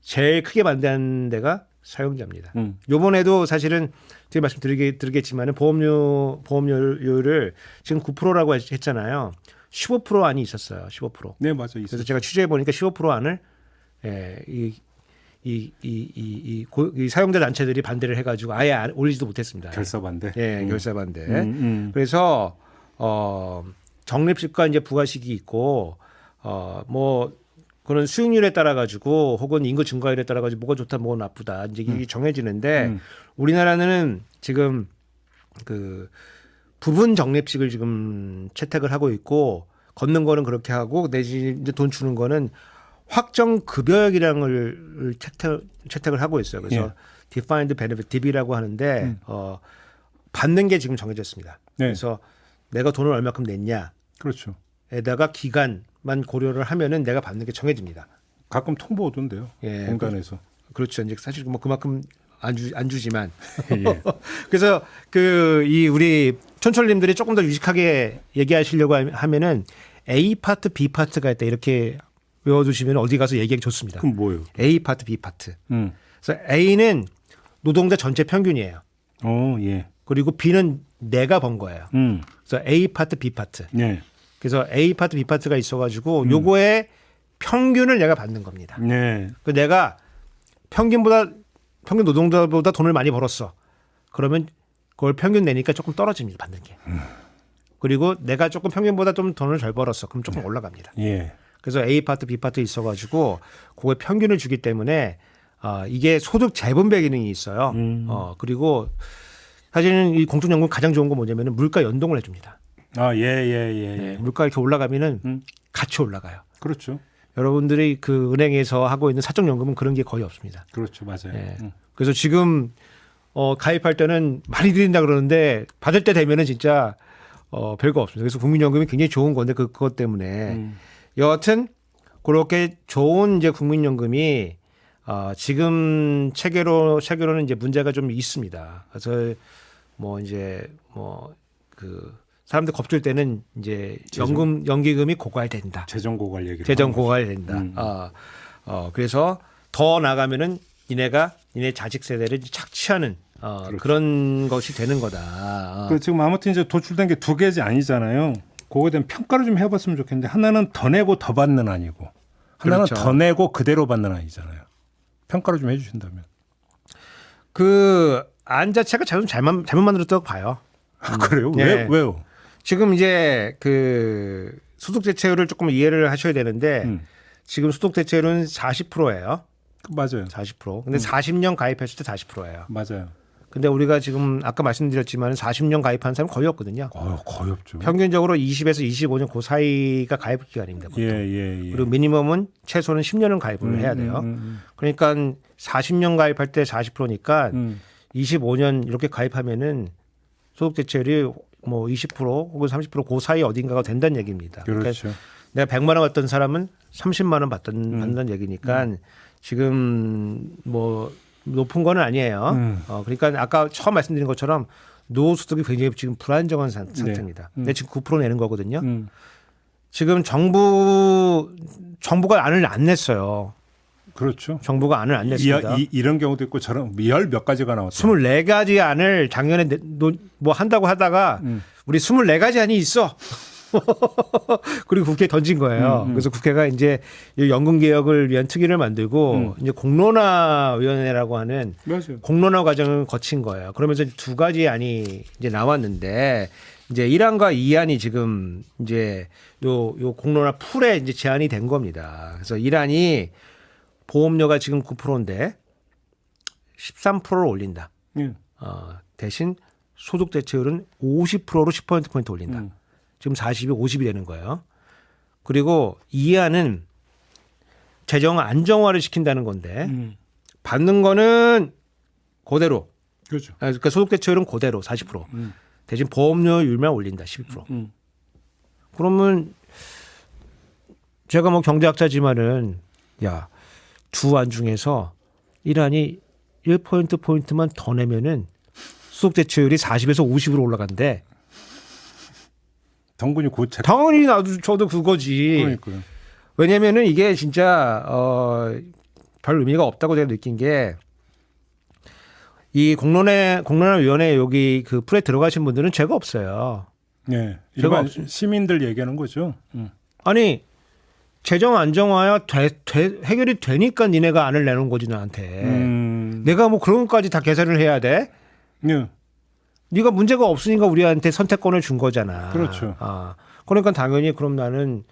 제일 크게 반대하는 데가 사용자입니다. 요번에도 사실은 제가 말씀드리겠지만은 보험료를 지금 9%라고 했잖아요. 15% 안이 있었어요. 15%. 네, 맞아요. 그래서 제가 취재해 보니까 15% 안을 이 사용자 단체들이 반대를 해가지고 아예 올리지도 못했습니다. 결사 반대. 예, 결사 반대. 그래서 적립식과 이제 부가식이 있고 뭐 그런 수익률에 따라 가지고 혹은 인구 증가율에 따라 가지고 뭐가 좋다, 뭐가 나쁘다 이제 이게 정해지는데 우리나라는 지금 그 부분 적립식을 지금 채택을 하고 있고 걷는 거는 그렇게 하고 내지 이제 돈 주는 거는 확정 급여액이라는 걸 채택을 하고 있어요. 그래서 예. defined benefit DB라고 하는데 받는 게 지금 정해졌습니다. 네. 그래서 내가 돈을 얼마큼 냈냐. 그렇죠. 에다가 기간만 고려를 하면은 내가 받는 게 정해집니다. 가끔 통보 오던데요. 예, 공단에서. 그렇죠. 이제 사실 뭐 그만큼 안 주지만. 예. 그래서 이 우리 촌철님들이 조금 더 유식하게 얘기하시려고 하면은 A 파트, B 파트가 있다 이렇게 외워두시면 어디 가서 얘기하기 좋습니다. 그럼 뭐예요? A 파트, B 파트. 그래서 A는 노동자 전체 평균이에요. 예. 그리고 B는 내가 번 거예요. 그래서 A 파트, B 파트. 네. 그래서 A 파트, B 파트가 있어가지고 요거의 평균을 내가 받는 겁니다. 네. 그 내가 평균 노동자보다 돈을 많이 벌었어. 그러면 그걸 평균 내니까 조금 떨어집니다. 받는 게. 그리고 내가 조금 평균보다 좀 돈을 덜 벌었어. 그럼 조금 올라갑니다. 예. 그래서 A 파트, B 파트 있어가지고 그거의 평균을 주기 때문에 이게 소득 재분배 기능이 있어요. 그리고 사실은 이 공적연금 가장 좋은 건 뭐냐면은 물가 연동을 해줍니다. 예. 물가 이렇게 올라가면은 같이 올라가요. 그렇죠. 여러분들이 그 은행에서 하고 있는 사적연금은 그런 게 거의 없습니다. 그렇죠. 맞아요. 예. 그래서 지금 가입할 때는 많이 드린다 그러는데 받을 때 되면은 진짜 별거 없습니다. 그래서 국민연금이 굉장히 좋은 건데 그것 때문에 여하튼 그렇게 좋은 이제 국민연금이 지금 체계로는 이제 문제가 좀 있습니다. 그래서 사람들 겁줄 때는 이제 연기금이 고갈된다. 재정 고갈 얘기를. 재정 고갈된다. 그래서 더 나가면은 니네 자식 세대를 착취하는 그렇죠. 그런 것이 되는 거다. 그 지금 아무튼 이제 도출된 게 두 개지 아니잖아요. 그거에 대한 평가를 좀 해봤으면 좋겠는데 하나는 더 내고 더 받는 아니고 하나는 그렇죠. 더 내고 그대로 받는 아니잖아요. 평가를 좀 해주신다면. 그 안 자체가 잘못 만들었다고 봐요. 그래요? 네. 왜요? 지금 이제 그 소득 대체율을 조금 이해를 하셔야 되는데 지금 소득 대체율은 40%예요. 맞아요. 40%. 근데 40년 가입했을 때 40%예요. 맞아요. 근데 우리가 지금 아까 말씀드렸지만 40년 가입한 사람 거의 없거든요. 거의 없죠. 평균적으로 20에서 25년 그 사이가 가입 기간입니다. 보통. 예. 그리고 미니멈은 최소는 10년은 가입을 해야 돼요. 그러니까 40년 가입할 때 40%니까 25년 이렇게 가입하면은 소득 대체율이 뭐 20% 혹은 30% 그 사이 어딘가가 된다는 얘기입니다. 그렇죠. 그러니까 내가 100만 원 받던 사람은 30만 원 받는 얘기니까 지금 뭐 높은 거는 아니에요. 그러니까 아까 처음 말씀드린 것처럼 노후소득이 굉장히 지금 불안정한 상태입니다. 근데 지금 9% 내는 거거든요. 지금 정부가 안을 안 냈어요. 그렇죠. 정부가 안을 안 냈습니다. 이런 경우도 있고 저런 몇 가지가 나왔어요. 24가지 안을 작년에 뭐 한다고 하다가 우리 24가지 안이 있어. 그리고 국회에 던진 거예요. 그래서 국회가 이제 연금 개혁을 위한 특위를 만들고 이제 공론화 위원회라고 하는 맞아요. 공론화 과정을 거친 거예요. 그러면서 두 가지 안이 이제 나왔는데 이제 1안과 2안이 지금 이제 요 공론화 풀에 이제 제한이 된 겁니다. 그래서 1안이 보험료가 지금 9%인데 13%를 올린다. 예. 대신 소득 대체율은 50%로 10%포인트 올린다. 지금 40이 50이 되는 거예요. 그리고 2안은 재정 안정화를 시킨다는 건데 받는 거는 그대로. 그렇죠. 그러니까 소득 대체율은 그대로 40%. 대신 보험료율만 올린다. 12%. 그러면 제가 뭐 경제학자지만은 야, 두 안 중에서 1안이 1%포인트만 더 내면은 소득 대체율이 40에서 50으로 올라간대. 당근이 고체. 당연히 저도 그거지. 그러니까요. 왜냐면은 이게 진짜 별 의미가 없다고 제가 느낀 게 이 공론화위원회 여기 그 풀에 들어가신 분들은 죄가 없어요. 네. 일반 시민들 얘기하는 거죠. 아니 재정 안정화야 해결이 되니까 니네가 안을 내놓은 거지 나한테. 내가 뭐 그런 것까지 다 계산을 해야 돼? 네. 네가 문제가 없으니까 우리한테 선택권을 준 거잖아. 그렇죠. 그러니까 당연히 그럼 나는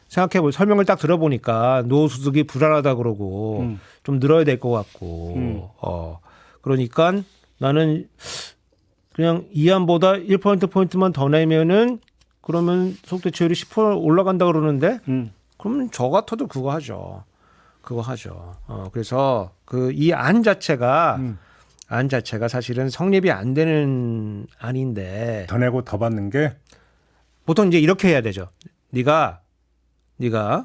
생각해보 설명을 딱 들어보니까 노후소득이 불안하다 그러고 좀 늘어야 될 것 같고 그러니까 나는 그냥 2안보다 1%포인트만 더 내면은 그러면 소득대체율이 10% 올라간다 그러는데 그러면 저 같아도 그거 하죠. 그래서 그 이 안 자체가 사실은 성립이 안 되는 안인데 더 내고 더 받는 게 보통 이제 이렇게 해야 되죠. 네가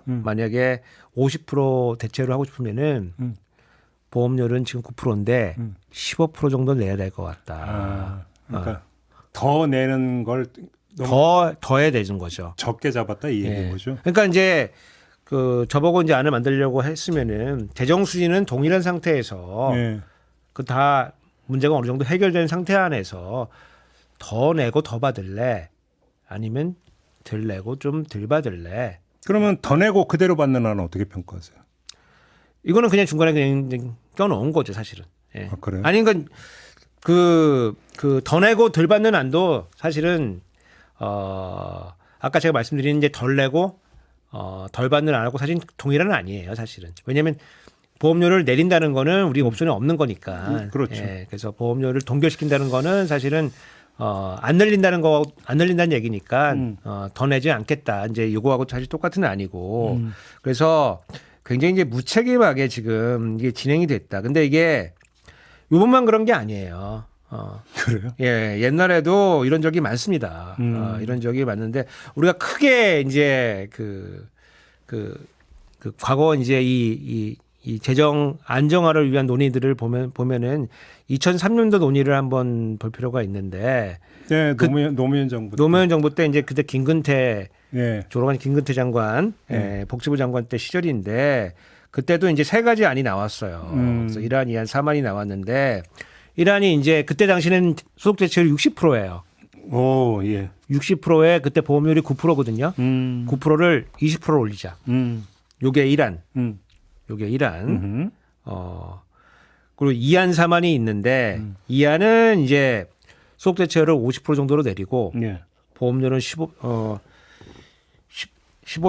만약에 50% 대체로 하고 싶으면은 보험료는 지금 9%인데 15% 정도 내야 될 것 같다. 그러니까 더 내는 걸 더 해야 되는 거죠. 적게 잡았다 이 얘기인 거죠. 그러니까 이제 그 저보고 이제 안을 만들려고 했으면은 재정 수지는 동일한 상태에서 네. 그 다 문제가 어느 정도 해결된 상태 안에서 더 내고 더 받을래? 아니면 덜 내고 좀 덜 받을래? 그러면 더 내고 그대로 받는 안은 어떻게 평가하세요? 이거는 그냥 중간에 그냥 껴놓은 거죠, 사실은. 예. 그래요? 아니, 그러니까 그 더 내고 덜 받는 안도 사실은 아까 제가 말씀드린 이제 덜 내고 덜 받는 안하고 사실 동일한 아니에요, 사실은. 왜냐하면 보험료를 내린다는 거는 우리 옵션이 없는 거니까. 그렇죠. 예. 그래서 보험료를 동결시킨다는 거는 사실은 안 늘린다는 얘기니까 더 내지 않겠다. 이제 요거하고 사실 똑같은 아니고. 그래서 굉장히 이제 무책임하게 지금 이게 진행이 됐다. 근데 이게 요번만 그런 게 아니에요. 그래요? 예, 옛날에도 이런 적이 많습니다. 이런 적이 많은데 우리가 크게 이제 그 과거 이제 이 재정 안정화를 위한 논의들을 보면은 2003년도 논의를 한번 볼 필요가 있는데 네, 노무현 정부 노무현 정부 때 이제 그때 김근태 네. 졸업한 김근태 장관, 복지부 장관 때 시절인데 그때도 이제 세 가지 안이 나왔어요. 그래서 1안, 2안, 3안이 나왔는데 1안이 이제 그때 당시는 소득 대체율이 60%예요. 오, 예. 60%에 그때 보험료율이 9%거든요. 9%를 20%로 올리자. 요게 1안. 요게 1안. 그리고 2안, 3안이 있는데 2안은 이제 소득 대체율을 50% 정도로 내리고 예. 보험료는 15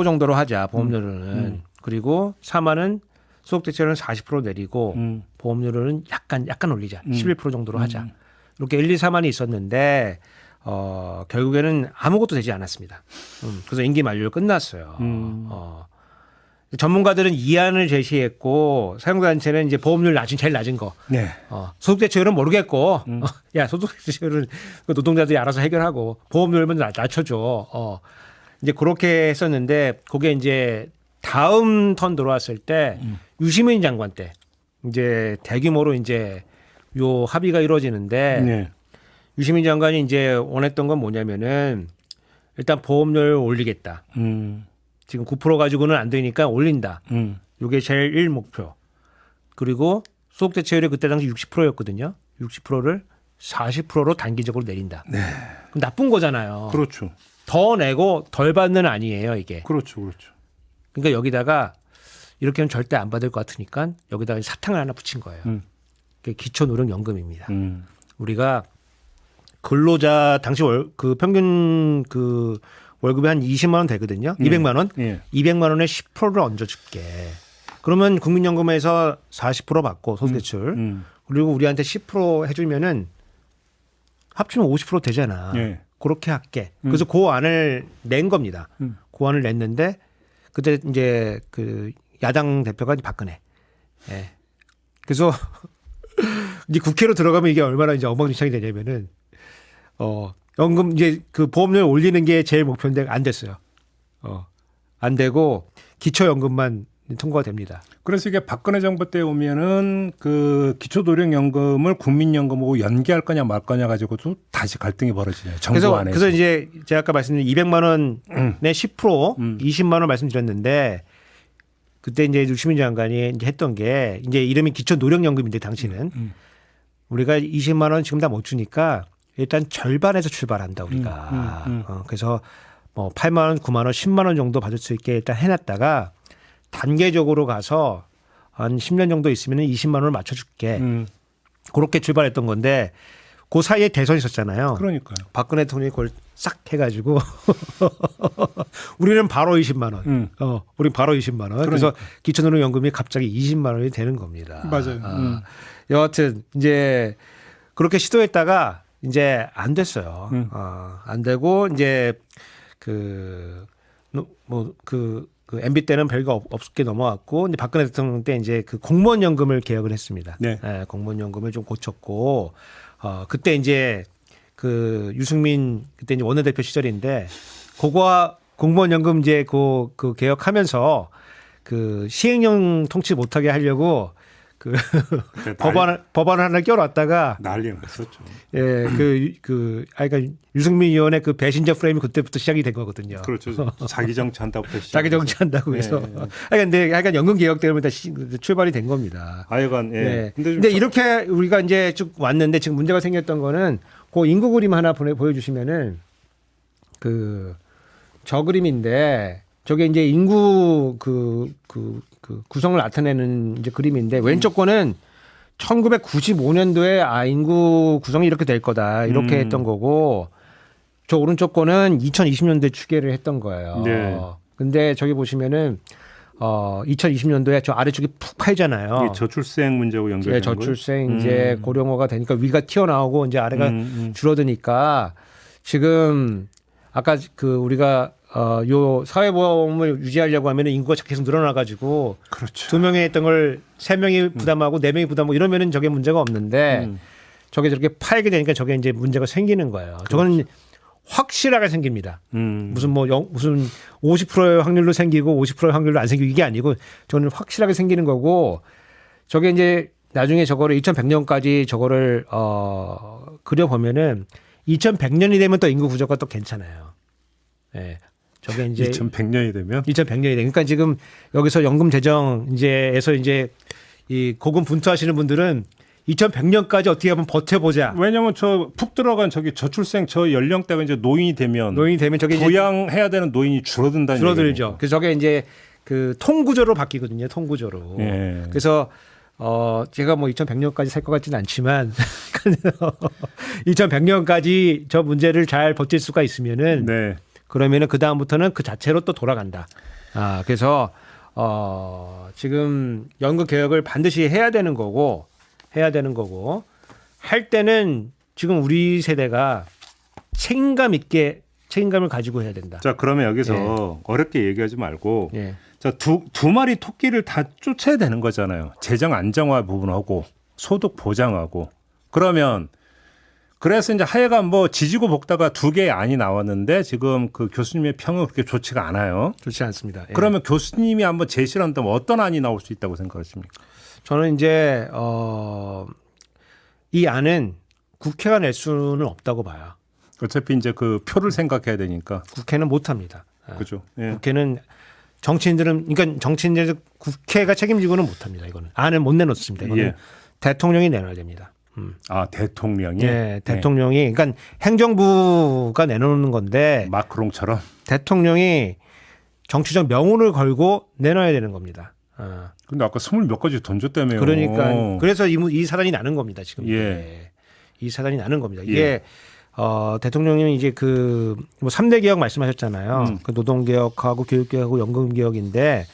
정도로 하자. 보험료는. 그리고 3안은 소득 대체율은 40% 내리고 보험료는 약간 올리자. 11% 정도로 하자. 이렇게 1, 2, 3안이 있었는데 결국에는 아무것도 되지 않았습니다. 그래서 임기 만료로 끝났어요. 전문가들은 2안을 제시했고 사용자단체는 이제 보험료를 제일 낮은 거. 네. 소득 대체율은 모르겠고 야 소득 대체율은 노동자들이 알아서 해결하고 보험료를 낮춰줘. 이제 그렇게 했었는데 그게 이제 다음 턴 들어왔을 때 유시민 장관 때 이제 대규모로 이제 요 합의가 이루어지는데 네. 유시민 장관이 이제 원했던 건 뭐냐면은 일단 보험료를 올리겠다. 지금 9% 가지고는 안 되니까 올린다. 요게 제일 1 목표. 그리고 소득 대체율이 그때 당시 60%였거든요. 60%를 40%로 단기적으로 내린다. 네. 그럼 나쁜 거잖아요. 그렇죠. 더 내고 덜 받는 아니에요, 이게. 그렇죠. 그러니까 여기다가 이렇게 하면 절대 안 받을 것 같으니까 여기다가 사탕을 하나 붙인 거예요. 그게 기초노령연금입니다. 우리가 근로자 당시 그 평균 그 월급이 한 20만 원 되거든요. 200만 원. 예. 200만 원에 10%를 얹어줄게. 그러면 국민연금에서 40% 받고 소득대출 그리고 우리한테 10% 해주면은 합치면 50% 되잖아. 예. 그렇게 할게. 그래서 그 안을 낸 겁니다. 그 안을 냈는데 그때 이제 그 야당 대표가 이제 박근혜. 예. 그래서 이제 국회로 들어가면 이게 얼마나 이제 엉망진창이 되냐면은 연금 이제 그 보험료를 올리는 게 제일 목표인데 안 됐어요. 안 되고 기초연금만 통과가 됩니다. 그래서 이게 박근혜 정부 때 오면은 그 기초노령연금을 국민연금하고 연계할 거냐 말 거냐 가지고도 다시 갈등이 벌어지네요. 정부 안에서. 그래서 이제 제가 아까 말씀드린 200만 원의 10% 20만 원 말씀드렸는데 그때 이제 유시민 장관이 이제 했던 게 이제 이름이 기초노령연금인데 당시는 우리가 20만 원 지금 다 못 주니까 일단 절반에서 출발한다 우리가. 그래서 뭐 8만 원, 9만 원, 10만 원 정도 받을 수 있게 일단 해놨다가 단계적으로 가서 한 10년 정도 있으면 20만 원을 맞춰줄게. 그렇게 출발했던 건데 그 사이에 대선이 있었잖아요. 그러니까요. 박근혜 대통령이 그걸 싹 해가지고 우리는 바로 20만 원. 우리 바로 20만 원. 그래서 기초노령연금이 갑자기 20만 원이 되는 겁니다. 맞아요. 여하튼 이제 그렇게 시도했다가 이제 안 됐어요. 안 되고 이제 그 MB 때는 별거 없게 넘어갔고 이제 박근혜 대통령 때 이제 그 공무원연금을 개혁을 했습니다. 네. 네, 공무원연금을 좀 고쳤고 그때 이제 그 유승민 그때 이제 원내대표 시절인데 그거와 공무원연금 이제 그 개혁하면서 그 시행령 통치 못하게 하려고 그 법안을 하나 껴놨다가 난리 났었죠. 예, 그러니까 유승민 의원의 그 배신자 프레임이 그때부터 시작이 된 거거든요. 그렇죠. 자기 정치한다고부터 시작. 자기 정치한다고 해서. 근데 약간 연금 개혁 때문에 다 출발이 된 겁니다. 하여간 예. 네. 근데 근데 이렇게 우리가 이제 쭉 왔는데 지금 문제가 생겼던 거는 그 인구 그림 하나 보여주시면은 저 그림인데 저게 이제 인구 구성을 나타내는 이제 그림인데 왼쪽 거는 1995년도에 인구 구성이 이렇게 될 거다 이렇게 했던 거고 저 오른쪽 거는 2020년도에 추계를 했던 거예요. 네. 근데 저기 보시면은 2020년도에 저 아래쪽이 푹 파이잖아요. 이게 저출생 문제하고 연결되는 거예요. 저출생 이제 고령화가 되니까 위가 튀어나오고 이제 아래가 줄어드니까 지금 아까 우리가 요 사회보험을 유지하려고 하면 인구가 계속 늘어나가지고 그렇죠. 2명이 했던 걸 3명이 부담하고 4명이 부담하고 이러면은 저게 문제가 없는데 저게 저렇게 파이게 되니까 저게 이제 문제가 생기는 거예요. 저거는 확실하게 생깁니다. 무슨 50%의 확률로 생기고 50%의 확률로 안 생기고 이게 아니고 저는 확실하게 생기는 거고 저게 이제 나중에 저거를 2100년까지 저거를 그려보면은 2100년이 되면 또 인구 구조가 또 괜찮아요. 예. 저게 이제 2100년이 되면 2100년이 돼. 그러니까 지금 여기서 연금 재정 이제에서 이제 이 고금 분투하시는 분들은 2100년까지 어떻게 한번 버텨보자. 왜냐하면 저 푹 들어간 저기 저출생 저 연령대가 이제 노인이 되면 저게 부양해야 되는 노인이 줄어든다는 줄어들죠. 얘기고. 그래서 저게 이제 그 통구조로 바뀌거든요. 통구조로. 예. 그래서 제가 뭐 2100년까지 살 것 같지는 않지만 2100년까지 저 문제를 잘 버틸 수가 있으면은 네. 그러면은 그 다음부터는 그 자체로 또 돌아간다. 그래서 지금 연금 개혁을 반드시 해야 되는 거고 할 때는 지금 우리 세대가 책임감 있게 책임감을 가지고 해야 된다. 자, 그러면 여기서 어렵게 얘기하지 말고 예. 자, 두 마리 토끼를 다 쫓아야 되는 거잖아요. 재정 안정화 부분하고 소득 보장하고. 그러면 그래서 이제 하여간 뭐 지지고 볶다가 두 개의 안이 나왔는데 지금 그 교수님의 평은 그렇게 좋지가 않아요. 좋지 않습니다. 예. 그러면 교수님이 한번 제시를 한다면 어떤 안이 나올 수 있다고 생각하십니까? 저는 이제 이 안은 국회가 낼 수는 없다고 봐요. 어차피 이제 그 표를 생각해야 되니까. 국회는 못 합니다. 그렇죠. 예. 국회는 그러니까 정치인들 국회가 책임지고는 못 합니다. 이거는 안을 못 내놓습니다. 이거는 예. 대통령이 내놔야 됩니다. 대통령이. 네, 대통령이 그러니까 행정부가 내놓는 건데 마크롱처럼. 대통령이 정치적 명운을 걸고 내놔야 되는 겁니다. 근데 아까 20몇 가지 던졌다며요. 그러니까 그래서 이 사단이 나는 겁니다. 지금 예. 이 사단이 나는 겁니다. 예. 이게 대통령님이 이제 뭐 3대 개혁 말씀하셨잖아요. 그 노동개혁하고 교육개혁하고 연금개혁인데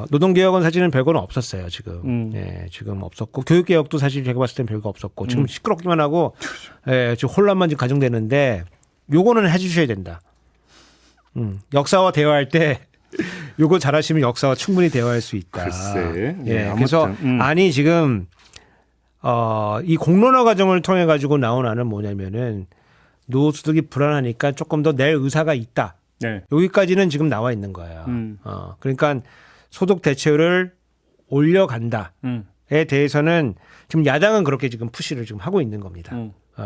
노동개혁은 사실은 별거는 없었어요, 지금. 예, 지금 없었고, 교육개혁도 사실 제가 봤을 땐 별거 없었고, 지금 시끄럽기만 하고, 예, 지금 혼란만 지금 가중되는데, 요거는 해주셔야 된다. 역사와 대화할 때, 요거 잘하시면 역사와 충분히 대화할 수 있다. 글쎄. 예, 아무튼, 그래서, 아니, 지금, 이 공론화 과정을 통해 가지고 나온 안은 뭐냐면은, 노후소득이 불안하니까 조금 더 낼 의사가 있다. 네. 여기까지는 지금 나와 있는 거예요. 그러니까 소득 대체율을 올려간다에 대해서는 지금 야당은 그렇게 지금 푸시를 지금 하고 있는 겁니다.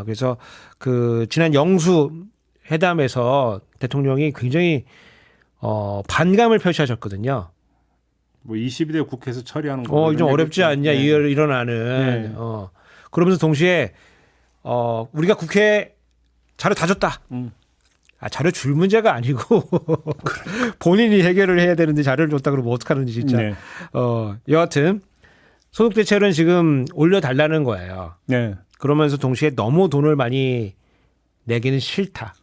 그래서 지난 영수 회담에서 대통령이 굉장히 반감을 표시하셨거든요. 뭐 22대 국회에서 처리하는 거. 좀 어렵지 않냐 네. 이런 안은. 네. 그러면서 동시에 우리가 국회에 자료 다 줬다. 자료 줄 문제가 아니고 본인이 해결을 해야 되는데 자료를 줬다 그러면 어떡하는지 진짜. 네. 여하튼 소득 대체율은 지금 올려달라는 거예요. 네. 그러면서 동시에 너무 돈을 많이 내기는 싫다.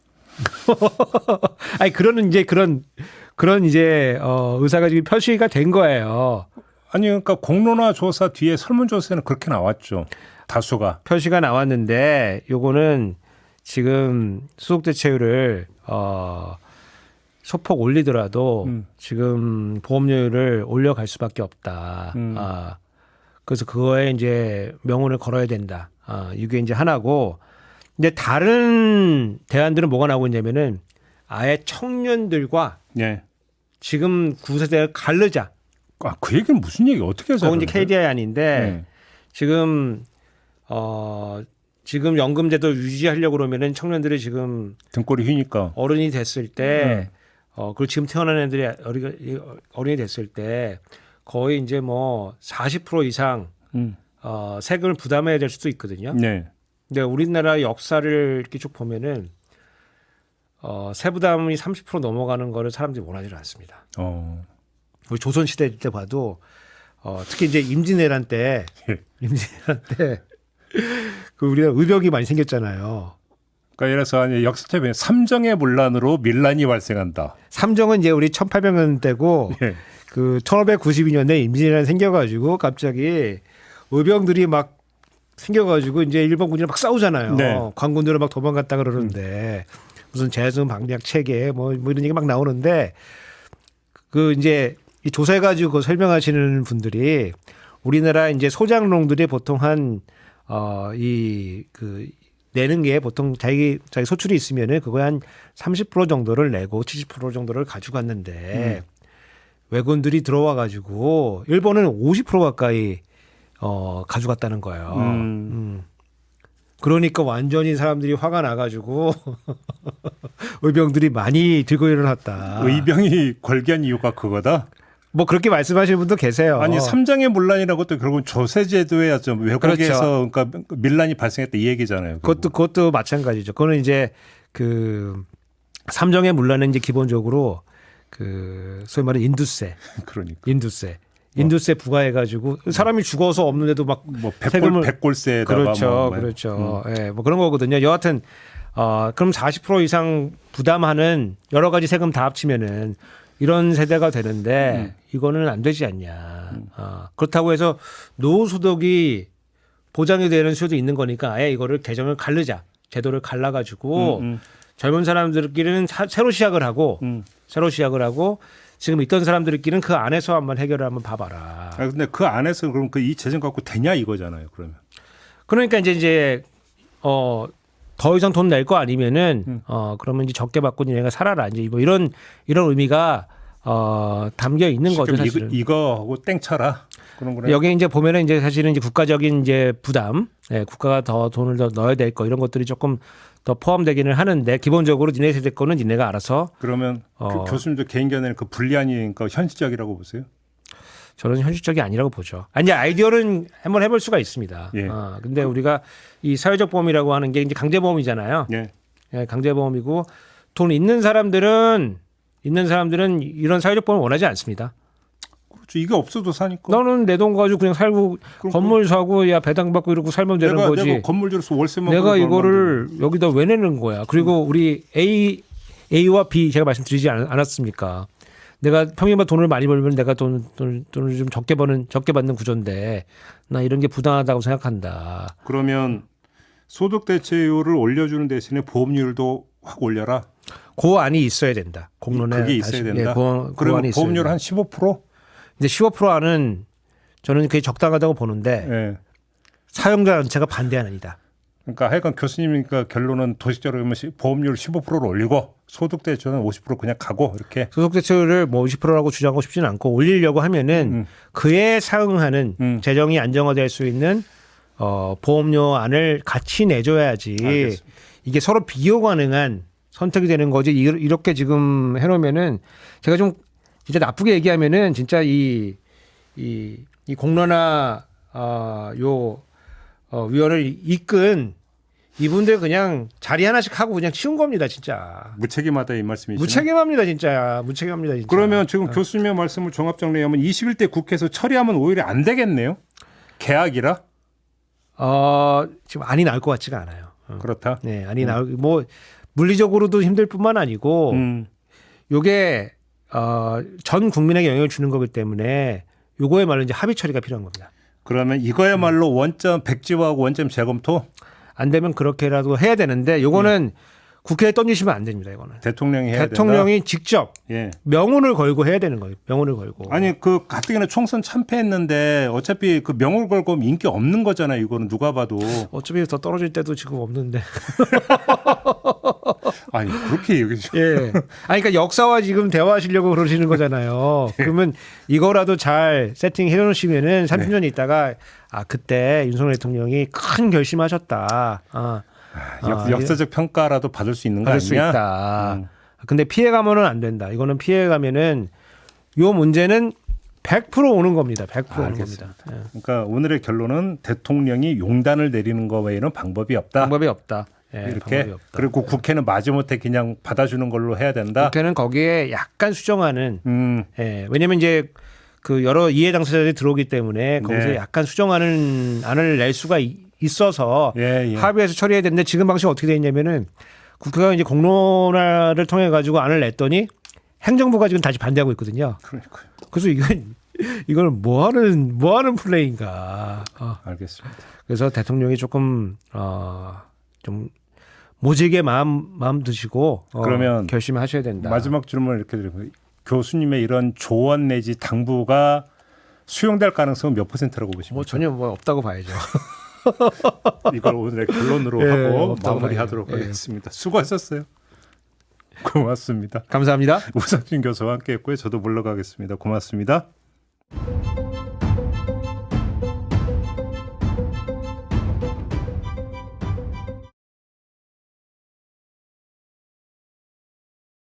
아니 그런 이제 의사가 지금 표시가 된 거예요. 아니 그러니까 공론화 조사 뒤에 설문조사에는 그렇게 나왔죠. 다수가. 표시가 나왔는데 요거는 지금 소득 대체율을 소폭 올리더라도 지금 보험료율을 올려갈 수밖에 없다. 그래서 그거에 이제 명운을 걸어야 된다. 이게 이제 하나고. 근데 다른 대안들은 뭐가 나오고 있냐면은 아예 청년들과 네. 지금 9세대를 갈르자. 그 얘기는 무슨 얘기 어떻게 해서? 그건 이제 KDI 아닌데 지금 지금 연금제도 유지하려고 그러면은 청년들이 지금 등골이 휘니까 어른이 됐을 때, 그리고 지금 태어난 애들이 어른이 됐을 때 거의 이제 뭐 40% 이상 세금을 부담해야 될 수도 있거든요. 네. 근데 우리나라 역사를 이렇게 쭉 보면은 세부담이 30% 넘어가는 거를 사람들이 원하지 않습니다. 우리 조선 시대 때 봐도 특히 이제 임진왜란 때 그 우리가 의벽이 많이 생겼잖아요. 그러니까 예를 들어서 역사책에 삼정의 문란으로 밀란이 발생한다. 삼정은 이제 우리 1800년대고 네. 그 1592년에 임진왜란이 생겨가지고 갑자기 의병들이 막 생겨가지고 이제 일본 군이랑 막 싸우잖아요. 네. 관군들은 막 도망갔다 그러는데 무슨 재수 방략 체계 뭐 이런 얘기 막 나오는데 그 이제 이 조사해가지고 설명하시는 분들이 우리나라 이제 소장농들이 보통 내는 게 보통 자기 소출이 있으면은 그거에 한 30% 정도를 내고 70% 정도를 가져갔는데 외군들이 들어와 가지고 일본은 50% 가까이 가져갔다는 거예요. 그러니까 완전히 사람들이 화가 나가지고 의병들이 많이 들고 일어났다. 의병이 걸기한 이유가 그거다. 뭐 그렇게 말씀하시는 분도 계세요. 아니 삼정의 문란이라고 또 결국은 조세제도에 좀 외국에서 그렇죠. 그러니까 밀란이 발생했다 이 얘기잖아요. 그것도 마찬가지죠. 그거는 이제 삼정의 문란은 이제 기본적으로 소위 말하는 인두세, 그러니까 인두세 부과해가지고 사람이 죽어서 없는데도 막 뭐 세금을 백골세에다가 그렇죠. 예, 뭐 그런 거거든요. 여하튼 그럼 40% 이상 부담하는 여러 가지 세금 다 합치면은 이런 세대가 되는데 이거는 안 되지 않냐. 그렇다고 해서 노후소득이 보장이 되는 수도 있는 거니까 아예 이거를 개정을 갈르자. 제도를 갈라가지고 젊은 사람들끼리는 새로 시작을 하고 지금 있던 사람들끼리는 그 안에서 한번 해결을 한번 봐봐라. 근데 그 안에서 그럼 이 재정 갖고 되냐 이거잖아요. 그러면. 그러니까 이제 더 이상 돈 낼 거 아니면은 그러면 이제 적게 받고 얘가 살아라 이제 뭐 이런 의미가 담겨 있는 거죠 사실은. 이거 하고 땡 쳐라 그런 거네. 여기 이제 보면은 이제 사실은 이제 국가적인 이제 부담, 국가가 더 돈을 더 넣어야 될 거 이런 것들이 조금 더 포함되기는 하는데 기본적으로 니네 세대 거는 니네가 알아서. 그러면 그 교수님도 개인 견해는 그 불리하니까 현실적이라고 보세요? 저는 현실적이 아니라고 보죠. 아니 아이디어는 한번 해볼 수가 있습니다. 예. 근데 우리가 이 사회적 보험이라고 하는 게 이제 강제보험이잖아요. 예. 강제보험이고 돈 있는 사람들은 이런 사회적 보험을 원하지 않습니다. 그렇죠. 이게 없어도 사니까. 나는 내 돈 가지고 그냥 살고 건물 사고 야 배당 받고 이러고 살면 되는 거지. 내가 건물주로서 월세만 내가 벌어도 이거를 여기다 왜 내는 거야? 그리고 우리 A와 B 제가 말씀드리지 않았습니까? 내가 평균보다 돈을 많이 벌면 내가 돈을 좀 적게 받는 구조인데 나 이런 게 부당하다고 생각한다. 그러면 소득 대체율을 올려주는 대신에 보험료도 확 올려라. 그 안이 있어야 된다. 공론에 그게 있어야 된다. 그러면 보험료를 한 15%? 이제 15% 안은 저는 그게 적당하다고 보는데 예. 사용자 단체가 반대하는 이다. 그러니까 하여간 교수님이니까 결론은 도식적으로 보면 보험료를 15%로 올리고 소득 대체율은 50% 그냥 가고 이렇게. 소득 대체율을 뭐 20%라고 주장하고 싶지는 않고 올리려고 하면은 그에 상응하는 재정이 안정화될 수 있는 보험료 안을 같이 내줘야지. 알겠습니다. 이게 서로 비교 가능한 선택이 되는 거지. 이렇게 지금 해놓으면은 제가 좀 진짜 나쁘게 얘기하면은 진짜 이 공론화 위원을 이끈 이분들 그냥 자리 하나씩 하고 그냥 치운 겁니다, 진짜. 무책임하다 이 말씀이시죠? 무책임합니다, 진짜. 무책임합니다, 진짜. 그러면 지금 교수님의 말씀을 종합 정리하면 21대 국회에서 처리하면 오히려 안 되겠네요. 계약이라? 지금 안이 나올 것 같지가 않아요. 그렇다. 네, 안이 나올 뭐 물리적으로도 힘들 뿐만 아니고 요게 전 국민에게 영향을 주는 거기 때문에 요거야말로 이제 합의 처리가 필요한 겁니다. 그러면 이거야말로 원점 백지화하고 원점 재검토? 안 되면 그렇게라도 해야 되는데 요거는 국회에 던지시면 안 됩니다. 이거는 대통령이 해야 대통령이 된다? 직접 예. 명운을 걸고 해야 되는 거예요. 명운을 걸고. 아니 그 가뜩이나 총선 참패했는데 어차피 그 명을 걸고 하면 인기 없는 거잖아요. 이거는 누가 봐도. 어차피 더 떨어질 때도 지금 없는데. 아니 그렇게 얘기죠. 예. 아니 그러니까 역사와 지금 대화하시려고 그러시는 거잖아요. 그러면 이거라도 잘 세팅해 놓으시면은 30년 있다가 그때 윤석열 대통령이 큰 결심하셨다. 역사적 평가라도 받을 수 있는 거 받을 수 아니냐? 있다. 근데 피해가면은 안 된다. 이거는 피해가면은 요 문제는 100% 오는 겁니다. 100% 오는 겁니다. 예. 그러니까 오늘의 결론은 대통령이 용단을 내리는 거 외에는 방법이 없다. 방법이 없다. 예, 이렇게 방법이 없다. 그리고 국회는 마지못해 그냥 받아주는 걸로 해야 된다. 국회는 거기에 약간 수정하는. 예, 왜냐하면 이제 그 여러 이해 당사자들이 들어오기 때문에 거기서 네. 약간 수정하는 안을 낼 수가 있어서 예. 합의해서 처리해야 되는데 지금 방식이 어떻게 돼 있냐면은 국회가 이제 공론화를 통해 가지고 안을 냈더니 행정부가 지금 다시 반대하고 있거든요. 그러니까요. 그래서 이걸 뭐 하는 플레이인가. 알겠습니다. 그래서 대통령이 조금 좀 모질게 마음 드시고 그러면 결심하셔야 된다. 마지막 질문을 이렇게 드리고 교수님의 이런 조언 내지 당부가 수용될 가능성은 몇 %라고 보십니까? 뭐 전혀 뭐 없다고 봐야죠. 이걸 오늘의 결론으로 예, 하고 없다고 마무리하도록 봐야죠. 예. 하겠습니다. 수고하셨어요. 고맙습니다. 감사합니다. 우석진 교수와 함께했고요. 저도 물러가겠습니다. 고맙습니다.